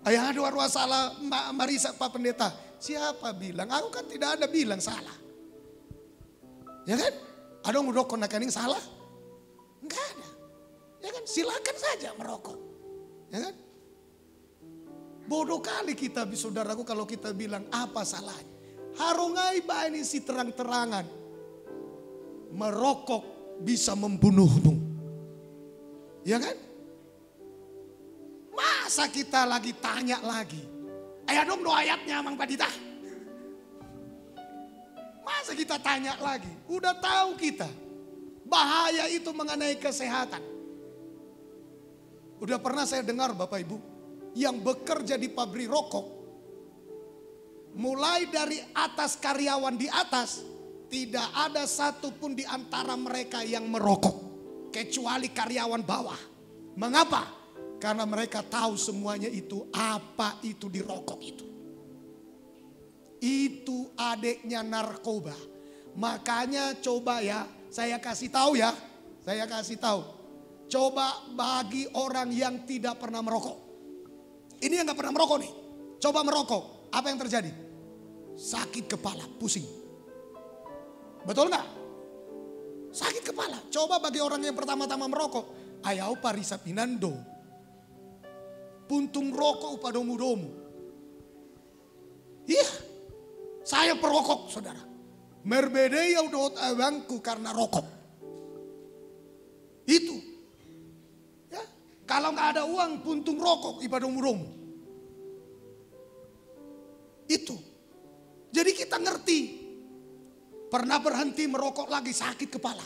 Ayah aduh salah Marisa Pak Pendeta. Siapa bilang? Aku kan tidak ada bilang salah. Ya kan? Ada merokok nakaning salah? Enggak ada. Ya kan? Silakan saja merokok. Ya kan? Bodoh kali kita saudaraku kalau kita bilang apa salahnya. Harungai ini si terang-terangan. Merokok bisa membunuhmu. Ya kan? Masa kita lagi tanya lagi. Ayo dong doa ayatnya Mang Padita. Masa kita tanya lagi. Udah tahu kita. Bahaya itu mengenai kesehatan. Udah pernah saya dengar Bapak Ibu. Yang bekerja di pabrik rokok. Mulai dari atas karyawan di atas, tidak ada satupun di antara mereka yang merokok. Kecuali karyawan bawah. Mengapa? Karena mereka tahu semuanya itu apa itu di rokok itu. Itu adiknya narkoba. Makanya coba ya, saya kasih tahu ya. Saya kasih tahu. Coba bagi orang yang tidak pernah merokok. Ini yang gak pernah merokok nih. Coba merokok. Apa yang terjadi? Sakit kepala, pusing. Betul gak? Sakit kepala. Coba bagi orang yang pertama-tama merokok. Ayau parisa pinando. Puntung rokok upadomu-domu. Iya. Saya perokok saudara. Merbedaya udot abangku karena rokok. Itu. Ya. Kalau gak ada uang puntung rokok ipadomu-domu. Itu. Jadi kita ngerti. Pernah berhenti merokok lagi sakit kepala.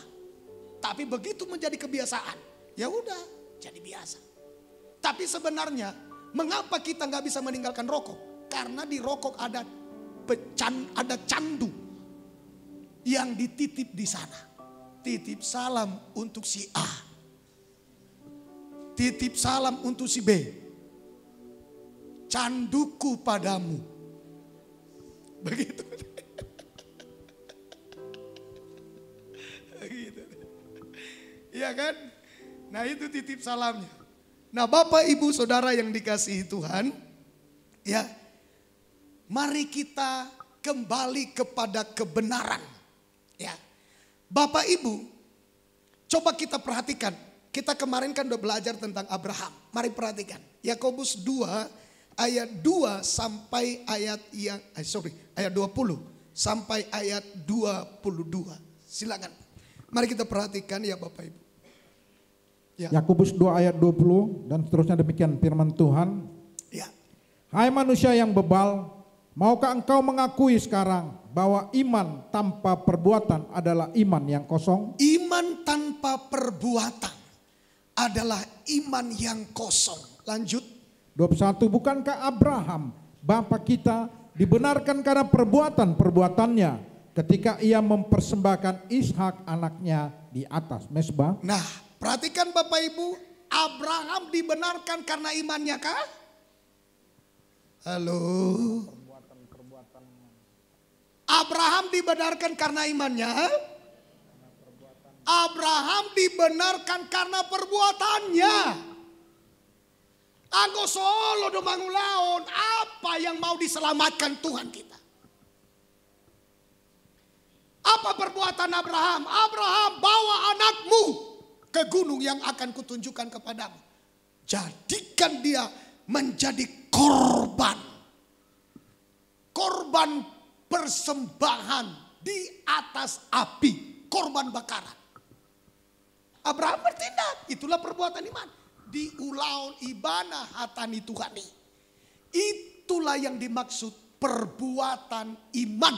Tapi begitu menjadi kebiasaan. Ya udah jadi biasa. Tapi sebenarnya mengapa kita nggak bisa meninggalkan rokok? Karena di rokok ada candu yang dititip di sana. Titip salam untuk si A. Titip salam untuk si B. Canduku padamu. Begitu. Begitu. Iya kan? Nah itu titip salamnya. Nah Bapak Ibu Saudara yang dikasihi Tuhan. Ya. Mari kita kembali kepada kebenaran. Ya. Bapak Ibu. Coba kita perhatikan. Kita kemarin kan udah belajar tentang Abraham. Mari perhatikan. Yakobus 2 ayat 2 sampai ayat ayat 20 sampai ayat 22. Silakan. Mari kita perhatikan ya Bapak Ibu. Ya. Yakobus 2 ayat 20 dan seterusnya demikian firman Tuhan. Ya. Hai manusia yang bebal, maukah engkau mengakui sekarang bahwa iman tanpa perbuatan adalah iman yang kosong? Iman tanpa perbuatan adalah iman yang kosong. Lanjut. 21, bukankah Abraham bapa kita dibenarkan karena perbuatan-perbuatannya ketika ia mempersembahkan Ishak anaknya di atas mezbah? Nah, perhatikan Bapak Ibu, Abraham dibenarkan karena imannya kah? Halo. Abraham dibenarkan karena imannya? Abraham dibenarkan karena perbuatannya. Anggo solo do mangulaon, apa yang mau diselamatkan Tuhan kita? Apa perbuatan Abraham? Abraham, bawa anakmu ke gunung yang akan kutunjukkan kepadamu. Jadikan dia menjadi korban. Korban persembahan di atas api. Korban bakaran. Abraham bertindak. Itulah perbuatan iman. Di ulaun ibana hatani Tuhani. Itulah yang dimaksud perbuatan iman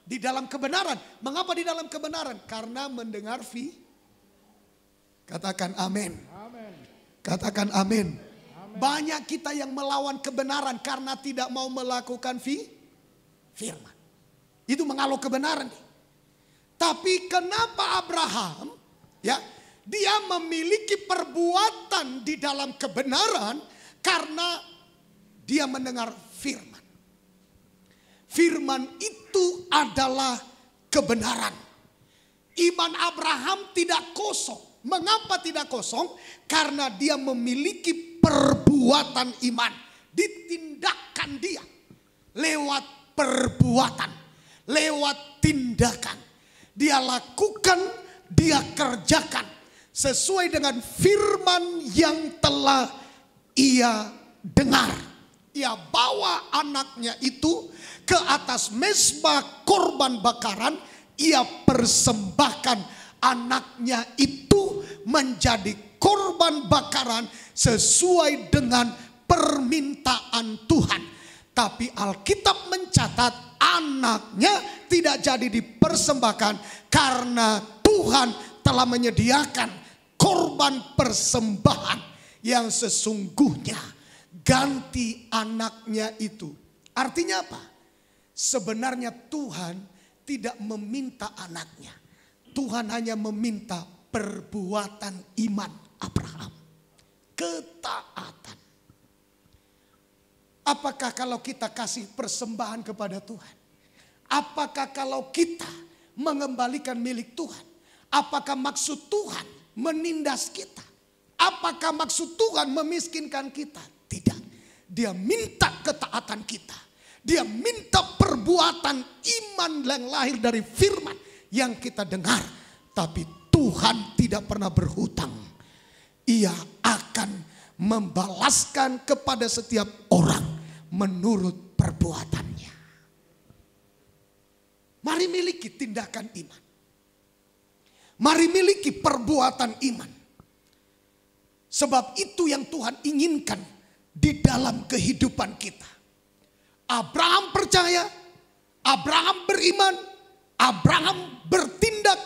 di dalam kebenaran. Mengapa di dalam kebenaran? Karena mendengar katakan amin. Katakan amin. Banyak kita yang melawan kebenaran karena tidak mau melakukan firman. Itu mengalau kebenaran. Tapi kenapa Abraham dia memiliki perbuatan di dalam kebenaran? Karena dia mendengar firman. Firman itu adalah kebenaran. Iman Abraham tidak kosong. Mengapa tidak kosong? Karena dia memiliki perbuatan iman. Ditindakkan dia lewat perbuatan, lewat tindakan. Dia lakukan, dia kerjakan sesuai dengan firman yang telah ia dengar. Ia bawa anaknya itu ke atas mezbah korban bakaran. Ia persembahkan anaknya itu menjadi korban bakaran sesuai dengan permintaan Tuhan. Tapi Alkitab mencatat anaknya tidak jadi dipersembahkan karena Tuhan telah menyediakan korban persembahan yang sesungguhnya ganti anaknya itu. Artinya apa? Sebenarnya Tuhan tidak meminta anaknya. Tuhan hanya meminta perbuatan iman Abraham. Ketaatan. Apakah kalau kita kasih persembahan kepada Tuhan? Apakah kalau kita mengembalikan milik Tuhan? Apakah maksud Tuhan menindas kita? Apakah maksud Tuhan memiskinkan kita? Tidak. Dia minta ketaatan kita. Dia minta perbuatan iman yang lahir dari firman yang kita dengar. Tapi Tuhan tidak pernah berhutang. Ia akan membalaskan kepada setiap orang menurut perbuatannya. Mari miliki tindakan iman. Mari miliki perbuatan iman. Sebab itu yang Tuhan inginkan di dalam kehidupan kita. Abraham percaya, Abraham beriman, Abraham bertindak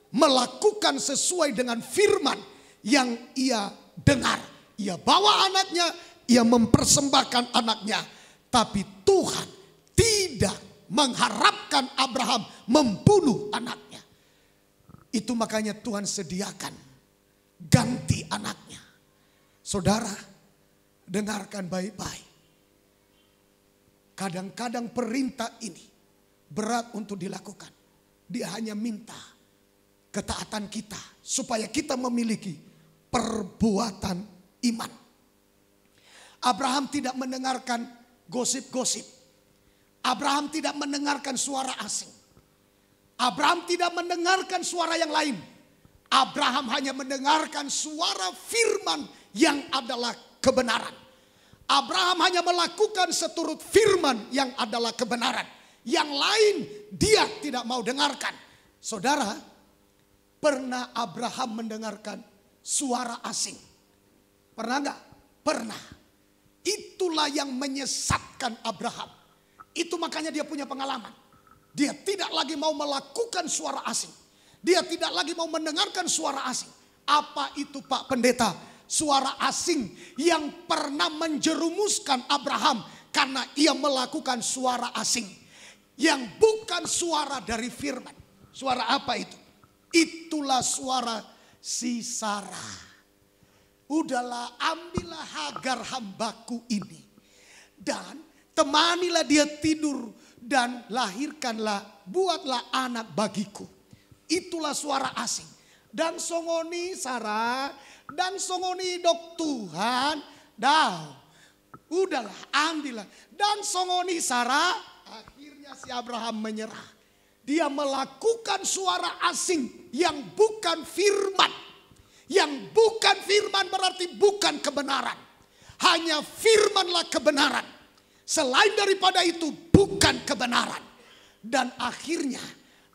melakukan sesuai dengan firman yang ia dengar. Ia bawa anaknya, ia mempersembahkan anaknya. Tapi Tuhan tidak mengharapkan Abraham membunuh anaknya. Itu makanya Tuhan sediakan ganti anaknya. Saudara, dengarkan baik-baik. Kadang-kadang perintah ini berat untuk dilakukan. Dia hanya minta ketaatan kita supaya kita memiliki perbuatan iman. Abraham tidak mendengarkan gosip-gosip. Abraham tidak mendengarkan suara asing. Abraham tidak mendengarkan suara yang lain. Abraham hanya mendengarkan suara firman yang adalah kebenaran. Abraham hanya melakukan seturut firman yang adalah kebenaran. Yang lain dia tidak mau dengarkan. Saudara, pernah Abraham mendengarkan suara asing? Pernah enggak? Pernah. Itulah yang menyesatkan Abraham. Itu makanya dia punya pengalaman. Dia tidak lagi mau melakukan suara asing. Dia tidak lagi mau mendengarkan suara asing. Apa itu Pak Pendeta? Suara asing yang pernah menjerumuskan Abraham karena ia melakukan suara asing yang bukan suara dari firman. Suara apa itu? Itulah suara si Sarah. Udahlah, ambillah Hagar hambaku ini dan temanilah dia tidur dan lahirkanlah, buatlah anak bagiku. Itulah suara asing. Dan songoni Sarah, dan songoni dok Tuhan, udahlah ambillah. Dan songoni Sarah, akhirnya si Abraham menyerah. Dia melakukan suara asing yang bukan firman. Yang bukan firman berarti bukan kebenaran. Hanya firmanlah kebenaran. Selain daripada itu bukan kebenaran. Dan akhirnya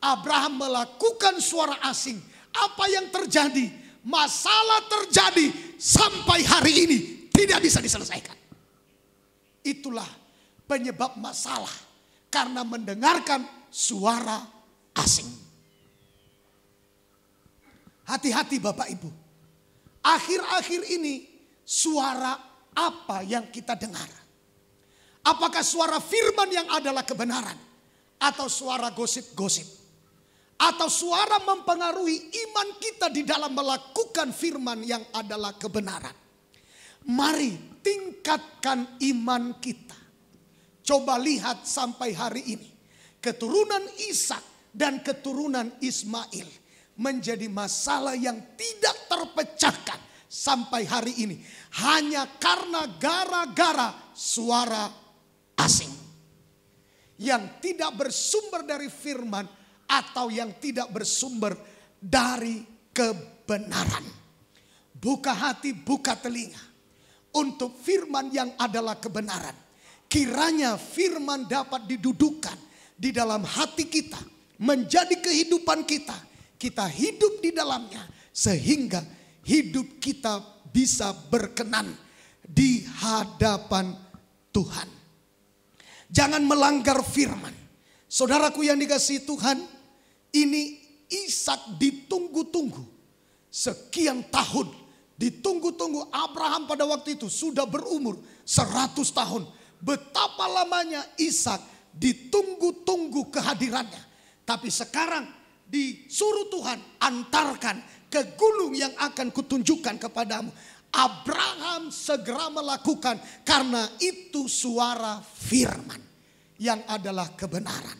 Abraham melakukan suara asing. Apa yang terjadi? Masalah terjadi sampai hari ini tidak bisa diselesaikan. Itulah penyebab masalah karena mendengarkan suara asing. Hati-hati Bapak Ibu. Akhir-akhir ini suara apa yang kita dengar? Apakah suara firman yang adalah kebenaran? Atau suara gosip-gosip? Atau suara mempengaruhi iman kita di dalam melakukan firman yang adalah kebenaran? Mari tingkatkan iman kita. Coba lihat sampai hari ini. Keturunan Ishak dan keturunan Ismail menjadi masalah yang tidak terpecahkan sampai hari ini. Hanya karena gara-gara suara asing. Yang tidak bersumber dari firman atau yang tidak bersumber dari kebenaran. Buka hati, buka telinga untuk firman yang adalah kebenaran. Kiranya firman dapat didudukan di dalam hati kita, menjadi kehidupan kita. Kita hidup di dalamnya sehingga hidup kita bisa berkenan di hadapan Tuhan. Jangan melanggar firman. Saudaraku yang dikasihi Tuhan, ini Ishak ditunggu-tunggu. Sekian tahun ditunggu-tunggu. Abraham pada waktu itu sudah berumur 100 tahun. Betapa lamanya Ishak ditunggu-tunggu kehadirannya. Tapi sekarang disuruh Tuhan, antarkan ke gunung yang akan kutunjukkan kepadamu. Abraham segera melakukan karena itu suara firman yang adalah kebenaran.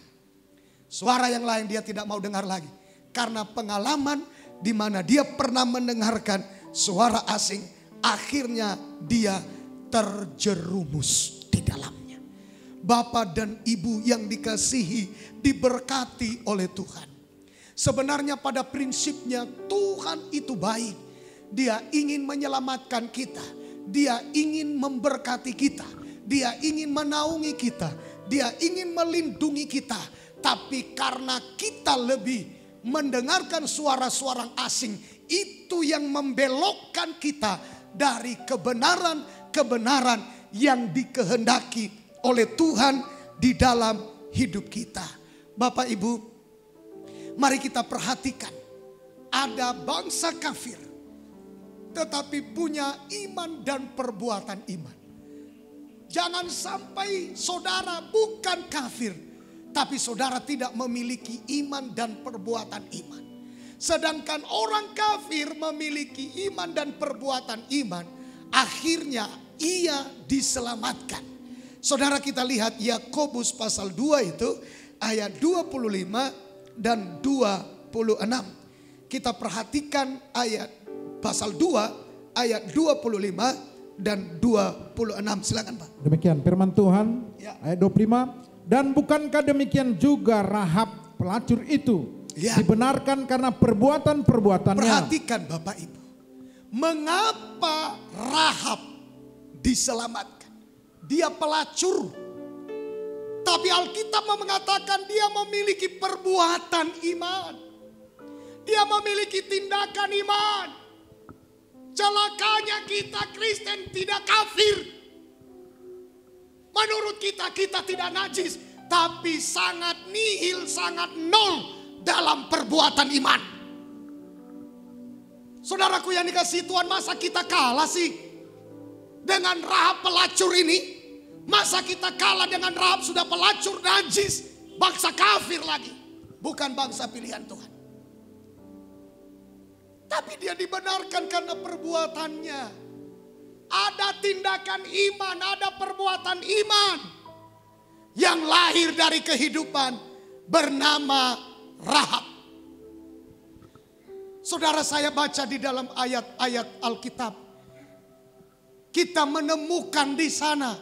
Suara yang lain dia tidak mau dengar lagi. Karena pengalaman di mana dia pernah mendengarkan suara asing, akhirnya dia terjerumus di dalamnya. Bapak dan Ibu yang dikasihi, diberkati oleh Tuhan. Sebenarnya pada prinsipnya Tuhan itu baik. Dia ingin menyelamatkan kita. Dia ingin memberkati kita. Dia ingin menaungi kita. Dia ingin melindungi kita. Tapi karena kita lebih mendengarkan suara-suara asing, itu yang membelokkan kita dari kebenaran yang dikehendaki oleh Tuhan di dalam hidup kita. Bapak Ibu, mari kita perhatikan. Ada bangsa kafir tetapi punya iman dan perbuatan iman. Jangan sampai saudara bukan kafir, tapi saudara tidak memiliki iman dan perbuatan iman. Sedangkan orang kafir memiliki iman dan perbuatan iman, akhirnya ia diselamatkan. Saudara, kita lihat Yakobus pasal 2 itu ayat 25 dan 26. Kita perhatikan ayat pasal 2 ayat 25 dan 26. Silakan Pak. Demikian firman Tuhan ayat 25. Dan bukankah demikian juga Rahab pelacur itu dibenarkan karena perbuatan-perbuatannya? Perhatikan Bapak Ibu. Mengapa Rahab diselamatkan? Dia pelacur. Tapi Alkitab mengatakan dia memiliki perbuatan iman. Dia memiliki tindakan iman. Celakanya kita Kristen tidak kafir. Menurut kita tidak najis. Tapi sangat nihil, sangat nol dalam perbuatan iman. Saudaraku yang dikasihi Tuhan, masa kita kalah sih dengan Rahab pelacur ini? Masa kita kalah dengan Rahab sudah pelacur najis, bangsa kafir lagi, bukan bangsa pilihan Tuhan. Tapi dia dibenarkan karena perbuatannya. Ada tindakan iman, ada perbuatan iman yang lahir dari kehidupan bernama Rahab. Saudara, saya baca di dalam ayat-ayat Alkitab, kita menemukan di sana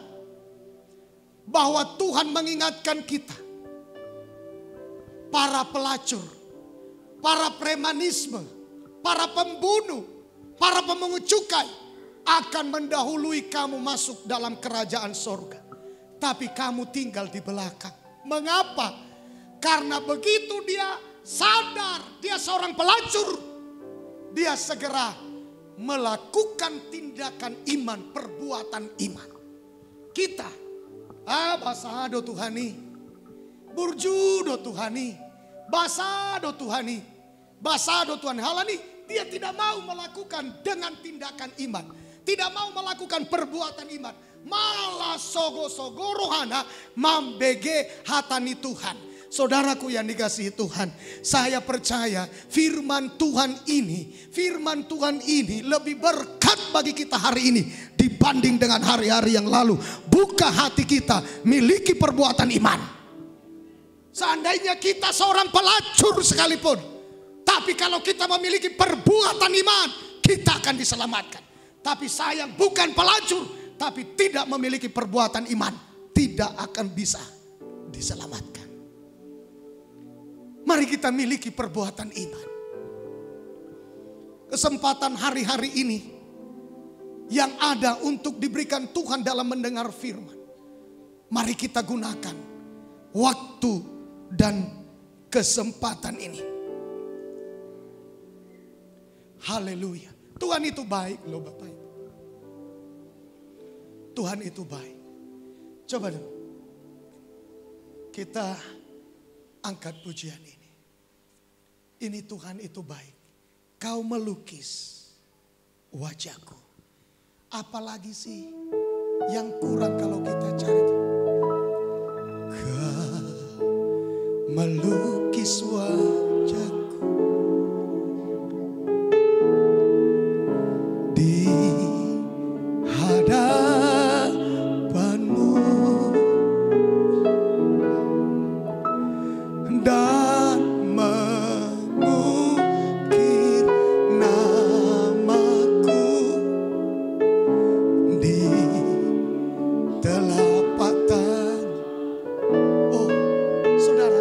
bahwa Tuhan mengingatkan kita, para pelacur, para premanisme, para pembunuh, para pemungut cukai akan mendahului kamu masuk dalam kerajaan sorga. Tapi kamu tinggal di belakang. Mengapa? Karena begitu dia sadar dia seorang pelacur, dia segera melakukan tindakan iman, perbuatan iman. Kita Basado Tuhani, burjudo Tuhani, basado Tuhani, basado Tuhan. Halani dia tidak mau melakukan dengan tindakan iman, tidak mau melakukan perbuatan iman, malah sogo-sogo rohana mambege hatani Tuhan. Saudaraku yang dikasihi Tuhan, saya percaya firman Tuhan ini lebih berkat bagi kita hari ini dibanding dengan hari-hari yang lalu. Buka hati kita, miliki perbuatan iman. Seandainya kita seorang pelacur sekalipun, tapi kalau kita memiliki perbuatan iman, kita akan diselamatkan. Tapi sayang, bukan pelacur, tapi tidak memiliki perbuatan iman, tidak akan bisa diselamatkan. Mari kita miliki perbuatan iman. Kesempatan hari-hari ini yang ada untuk diberikan Tuhan dalam mendengar firman, mari kita gunakan waktu dan kesempatan ini. Haleluya. Tuhan itu baik loh Bapak Ibu. Tuhan itu baik. Coba dulu kita angkat pujian ini. Ini Tuhan itu baik. Kau melukis wajahku. Apalagi sih yang kurang kalau kita cari itu. Kau melukis wajahku di hadapanmu dan mengukir namaku di telapak tangan. Oh, saudara,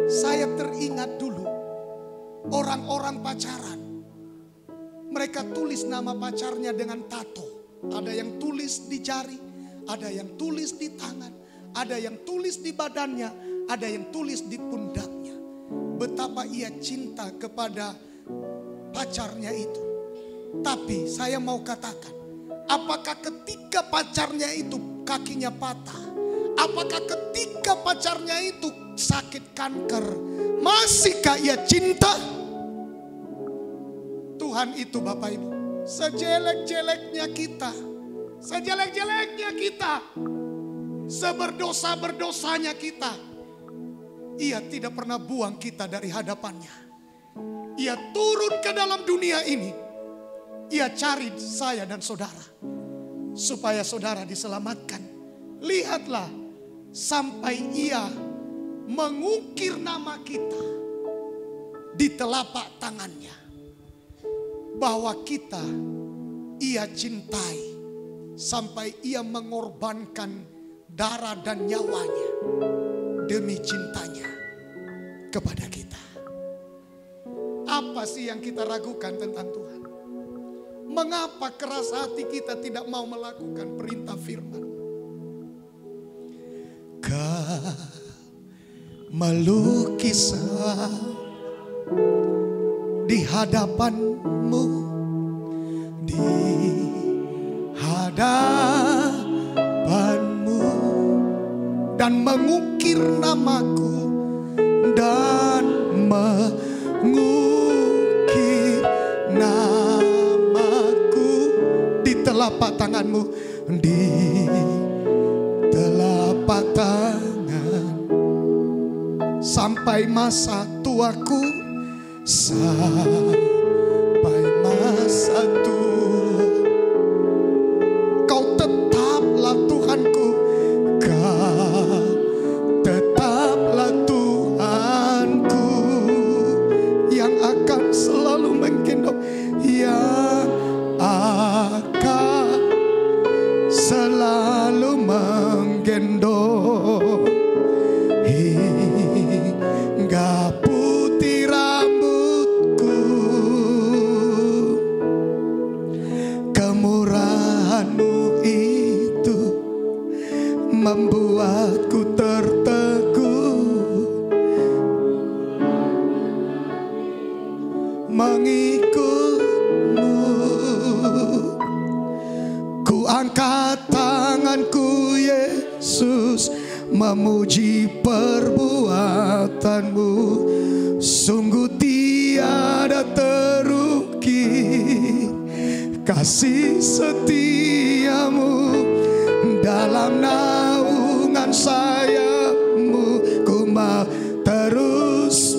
saya teringat dulu orang-orang pacaran. Mereka tulis nama pacarnya dengan tato. Ada yang tulis di jari, ada yang tulis di tangan, ada yang tulis di badannya, ada yang tulis di pundaknya. Betapa ia cinta kepada pacarnya itu. Tapi saya mau katakan, apakah ketika pacarnya itu kakinya patah, apakah ketika pacarnya itu sakit kanker, masihkah ia cinta? Tuhan itu Bapak Ibu, sejelek-jeleknya kita, sejelek-jeleknya kita, seberdosa-berdosanya kita, ia tidak pernah buang kita dari hadapannya. Ia turun ke dalam dunia ini, ia cari saya dan saudara, supaya saudara diselamatkan. Lihatlah, sampai ia mengukir nama kita di telapak tangannya, bahwa kita ia cintai sampai ia mengorbankan darah dan nyawanya demi cintanya kepada kita. Apa sih yang kita ragukan tentang Tuhan? Mengapa keras hati kita tidak mau melakukan perintah firman? Kau melukis di hadapanmu, di hadapanmu, dan mengukir namaku, dan mengukir namaku di telapak tanganmu, di telapak tangan, sampai masa tuaku, sampai masa tua. Kau tetaplah Tuhanku, kau tetaplah Tuhanku, yang akan selalu menggendong, yang akan selalu menggendong hingga putih rambutku. Kemurahan-Mu itu membuatku terteguh, mengikut-Mu. Ku angkat tanganku Yesus, memuji perbuatanmu. Sungguh tiada terukir kasih setiamu. Dalam naungan sayapmu ku mau terus,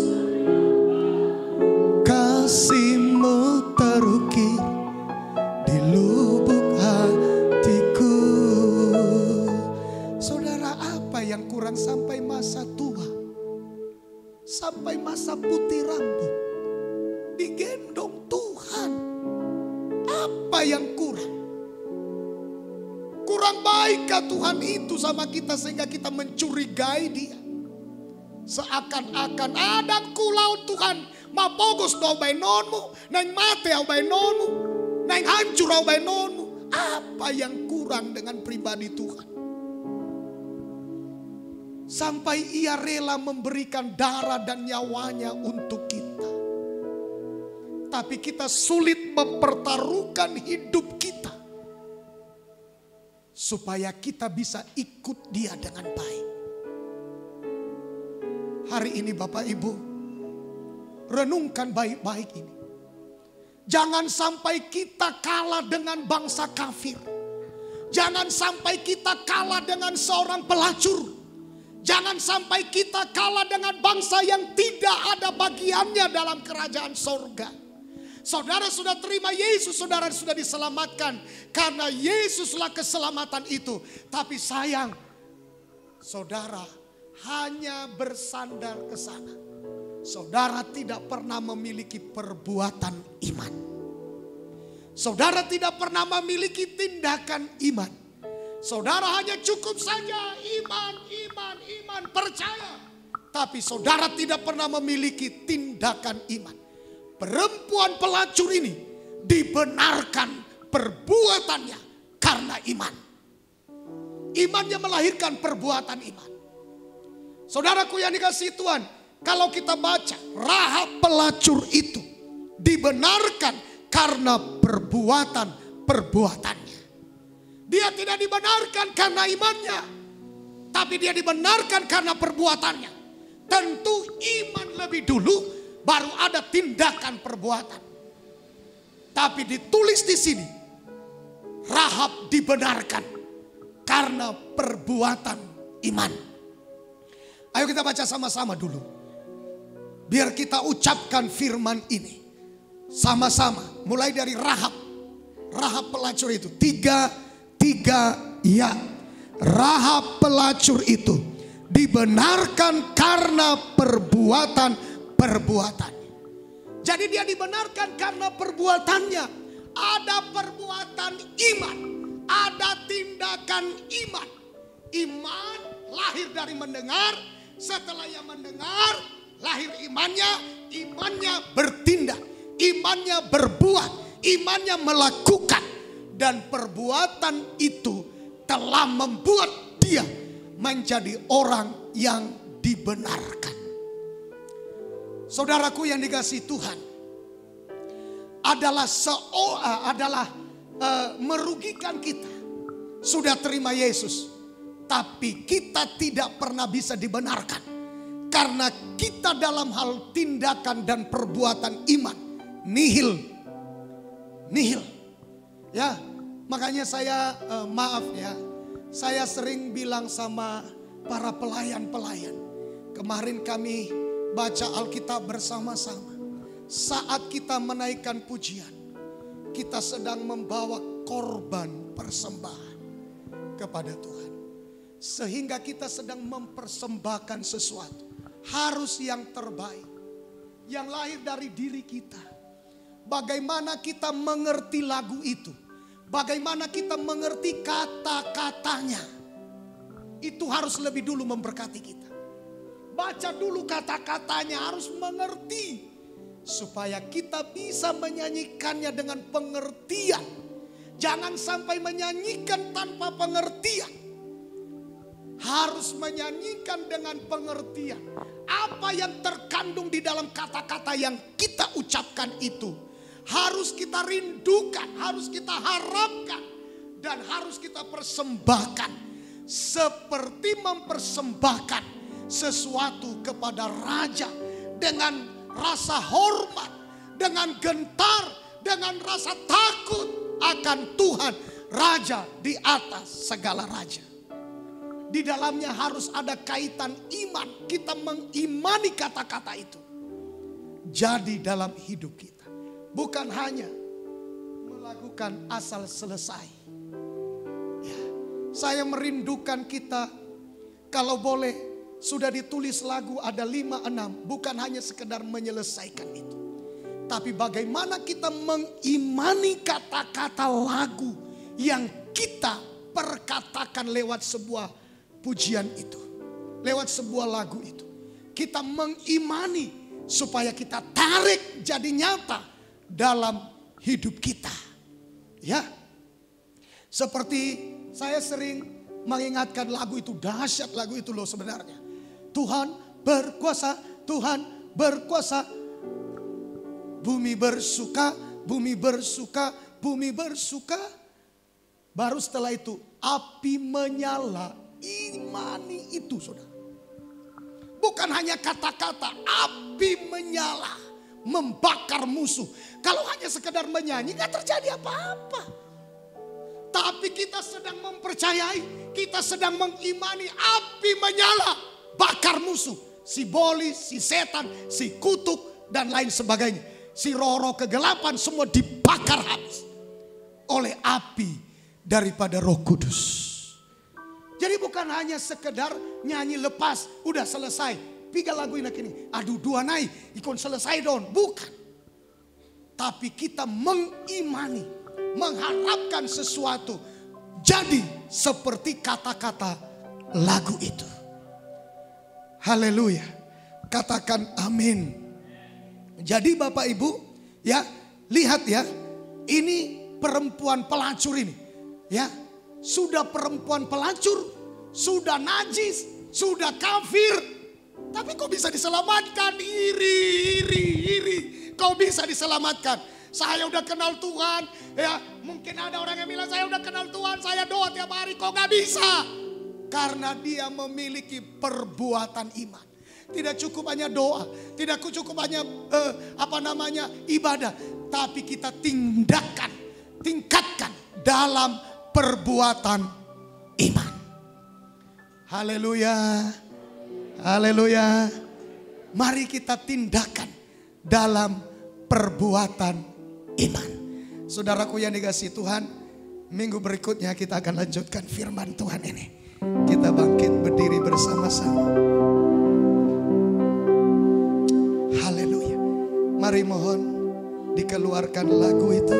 kasihmu terukir di lubuk hatiku. Saudara, apa yang kurang sampai masa tua, sampai masa putih rambut, digendong Tuhan? Apa yang kurang? Kurang baikkah Tuhan itu sama kita sehingga kita mencurigai Dia? Seakan-akan adang kulau Tuhan mapogos do bainonmu, nang mate au bainonmu, nang hancur au bainonmu. Apa yang kurang dengan pribadi Tuhan? Sampai Ia rela memberikan darah dan nyawanya untuk kita. Tapi kita sulit mempertaruhkan hidup kita supaya kita bisa ikut Dia dengan baik. Hari ini Bapak Ibu, renungkan baik-baik ini. Jangan sampai kita kalah dengan bangsa kafir. Jangan sampai kita kalah dengan seorang pelacur. Jangan sampai kita kalah dengan bangsa yang tidak ada bagiannya dalam kerajaan sorga. Saudara sudah terima Yesus, saudara sudah diselamatkan. Karena Yesuslah keselamatan itu. Tapi sayang, saudara hanya bersandar ke sana. Saudara tidak pernah memiliki perbuatan iman. Saudara tidak pernah memiliki tindakan iman. Saudara hanya cukup saja iman, percaya. Tapi saudara tidak pernah memiliki tindakan iman. Perempuan pelacur ini dibenarkan perbuatannya karena iman. Imannya melahirkan perbuatan iman. Saudaraku yang dikasihi Tuhan, kalau kita baca Rahab pelacur itu dibenarkan karena perbuatannya. Dia tidak dibenarkan karena imannya, tapi dia dibenarkan karena perbuatannya. Tentu iman lebih dulu, baru ada tindakan perbuatan. Tapi ditulis di sini, Rahab dibenarkan karena perbuatan iman. Ayo kita baca sama-sama dulu. Biar kita ucapkan firman ini sama-sama. Mulai dari Rahab. Rahab pelacur itu. Tiga ya. Rahab pelacur itu dibenarkan karena perbuatannya. Jadi dia dibenarkan karena perbuatannya. Ada perbuatan iman, ada tindakan iman. Iman lahir dari mendengar, setelah ia mendengar lahir imannya bertindak, imannya berbuat, imannya melakukan. Dan perbuatan itu telah membuat dia menjadi orang yang dibenarkan. Saudaraku yang dikasihi Tuhan, adalah merugikan kita. Sudah terima Yesus, tapi kita tidak pernah bisa dibenarkan karena kita dalam hal tindakan dan perbuatan iman nihil. Ya, makanya saya maaf ya, saya sering bilang sama para pelayan. Kemarin kami baca Alkitab bersama-sama. Saat kita menaikkan pujian, kita sedang membawa korban persembahan kepada Tuhan. Sehingga kita sedang mempersembahkan sesuatu. Harus yang terbaik, yang lahir dari diri kita. Bagaimana kita mengerti lagu itu, bagaimana kita mengerti kata-katanya, itu harus lebih dulu memberkati kita. Baca dulu kata-katanya, harus mengerti. Supaya kita bisa menyanyikannya dengan pengertian. Jangan sampai menyanyikan tanpa pengertian. Harus menyanyikan dengan pengertian. Apa yang terkandung di dalam kata-kata yang kita ucapkan itu harus kita rindukan, harus kita harapkan, dan harus kita persembahkan. seperti mempersembahkan sesuatu kepada raja dengan rasa hormat, dengan gentar, dengan rasa takut akan Tuhan, Raja di atas segala raja. Di dalamnya harus ada kaitan iman. Kita mengimani kata-kata itu jadi dalam hidup kita, bukan hanya melakukan asal selesai. Ya, saya merindukan kita, kalau boleh sudah ditulis lagu ada 5-6, bukan hanya sekedar menyelesaikan itu, tapi bagaimana kita mengimani kata-kata lagu yang kita perkatakan lewat sebuah pujian itu, lewat sebuah lagu itu. Kita mengimani supaya kita tarik jadi nyata dalam hidup kita. Ya, seperti saya sering mengingatkan lagu itu, dahsyat lagu itu loh sebenarnya. Tuhan berkuasa, Tuhan berkuasa. Bumi bersuka, bumi bersuka, bumi bersuka. Baru setelah itu api menyala. Imani itu saudara. Bukan hanya kata-kata, api menyala, membakar musuh. Kalau hanya sekedar menyanyi gak terjadi apa-apa. Tapi kita sedang mempercayai, kita sedang mengimani, api menyala, bakar musuh. Si boli, si setan, si kutuk dan lain sebagainya. Si roh-roh kegelapan semua dibakar habis oleh api daripada Roh Kudus. Jadi bukan hanya sekedar nyanyi lepas, udah selesai. Piga lagu ini, aduh dua naik, ikon selesai don. Bukan. Tapi kita mengimani, mengharapkan sesuatu jadi seperti kata-kata lagu itu. Haleluya. Katakan amin. Jadi Bapak Ibu, ya, lihat ya, ini perempuan pelacur ini, ya. Sudah perempuan pelacur, sudah najis, sudah kafir, tapi kok bisa diselamatkan? Iri. Kok bisa diselamatkan? Saya udah kenal Tuhan, ya. Mungkin ada orang yang bilang saya udah kenal Tuhan, saya doa tiap hari, kok gak bisa? Karena dia memiliki perbuatan iman. Tidak cukup hanya doa, tidak cukup hanya ibadah, tapi kita tingkatkan dalam perbuatan iman. Haleluya. Haleluya. Mari kita tindakan dalam perbuatan iman. Saudaraku yang dikasihi Tuhan, minggu berikutnya kita akan lanjutkan firman Tuhan ini. Kita bangkit berdiri bersama-sama. Haleluya. Mari mohon dikeluarkan lagu itu.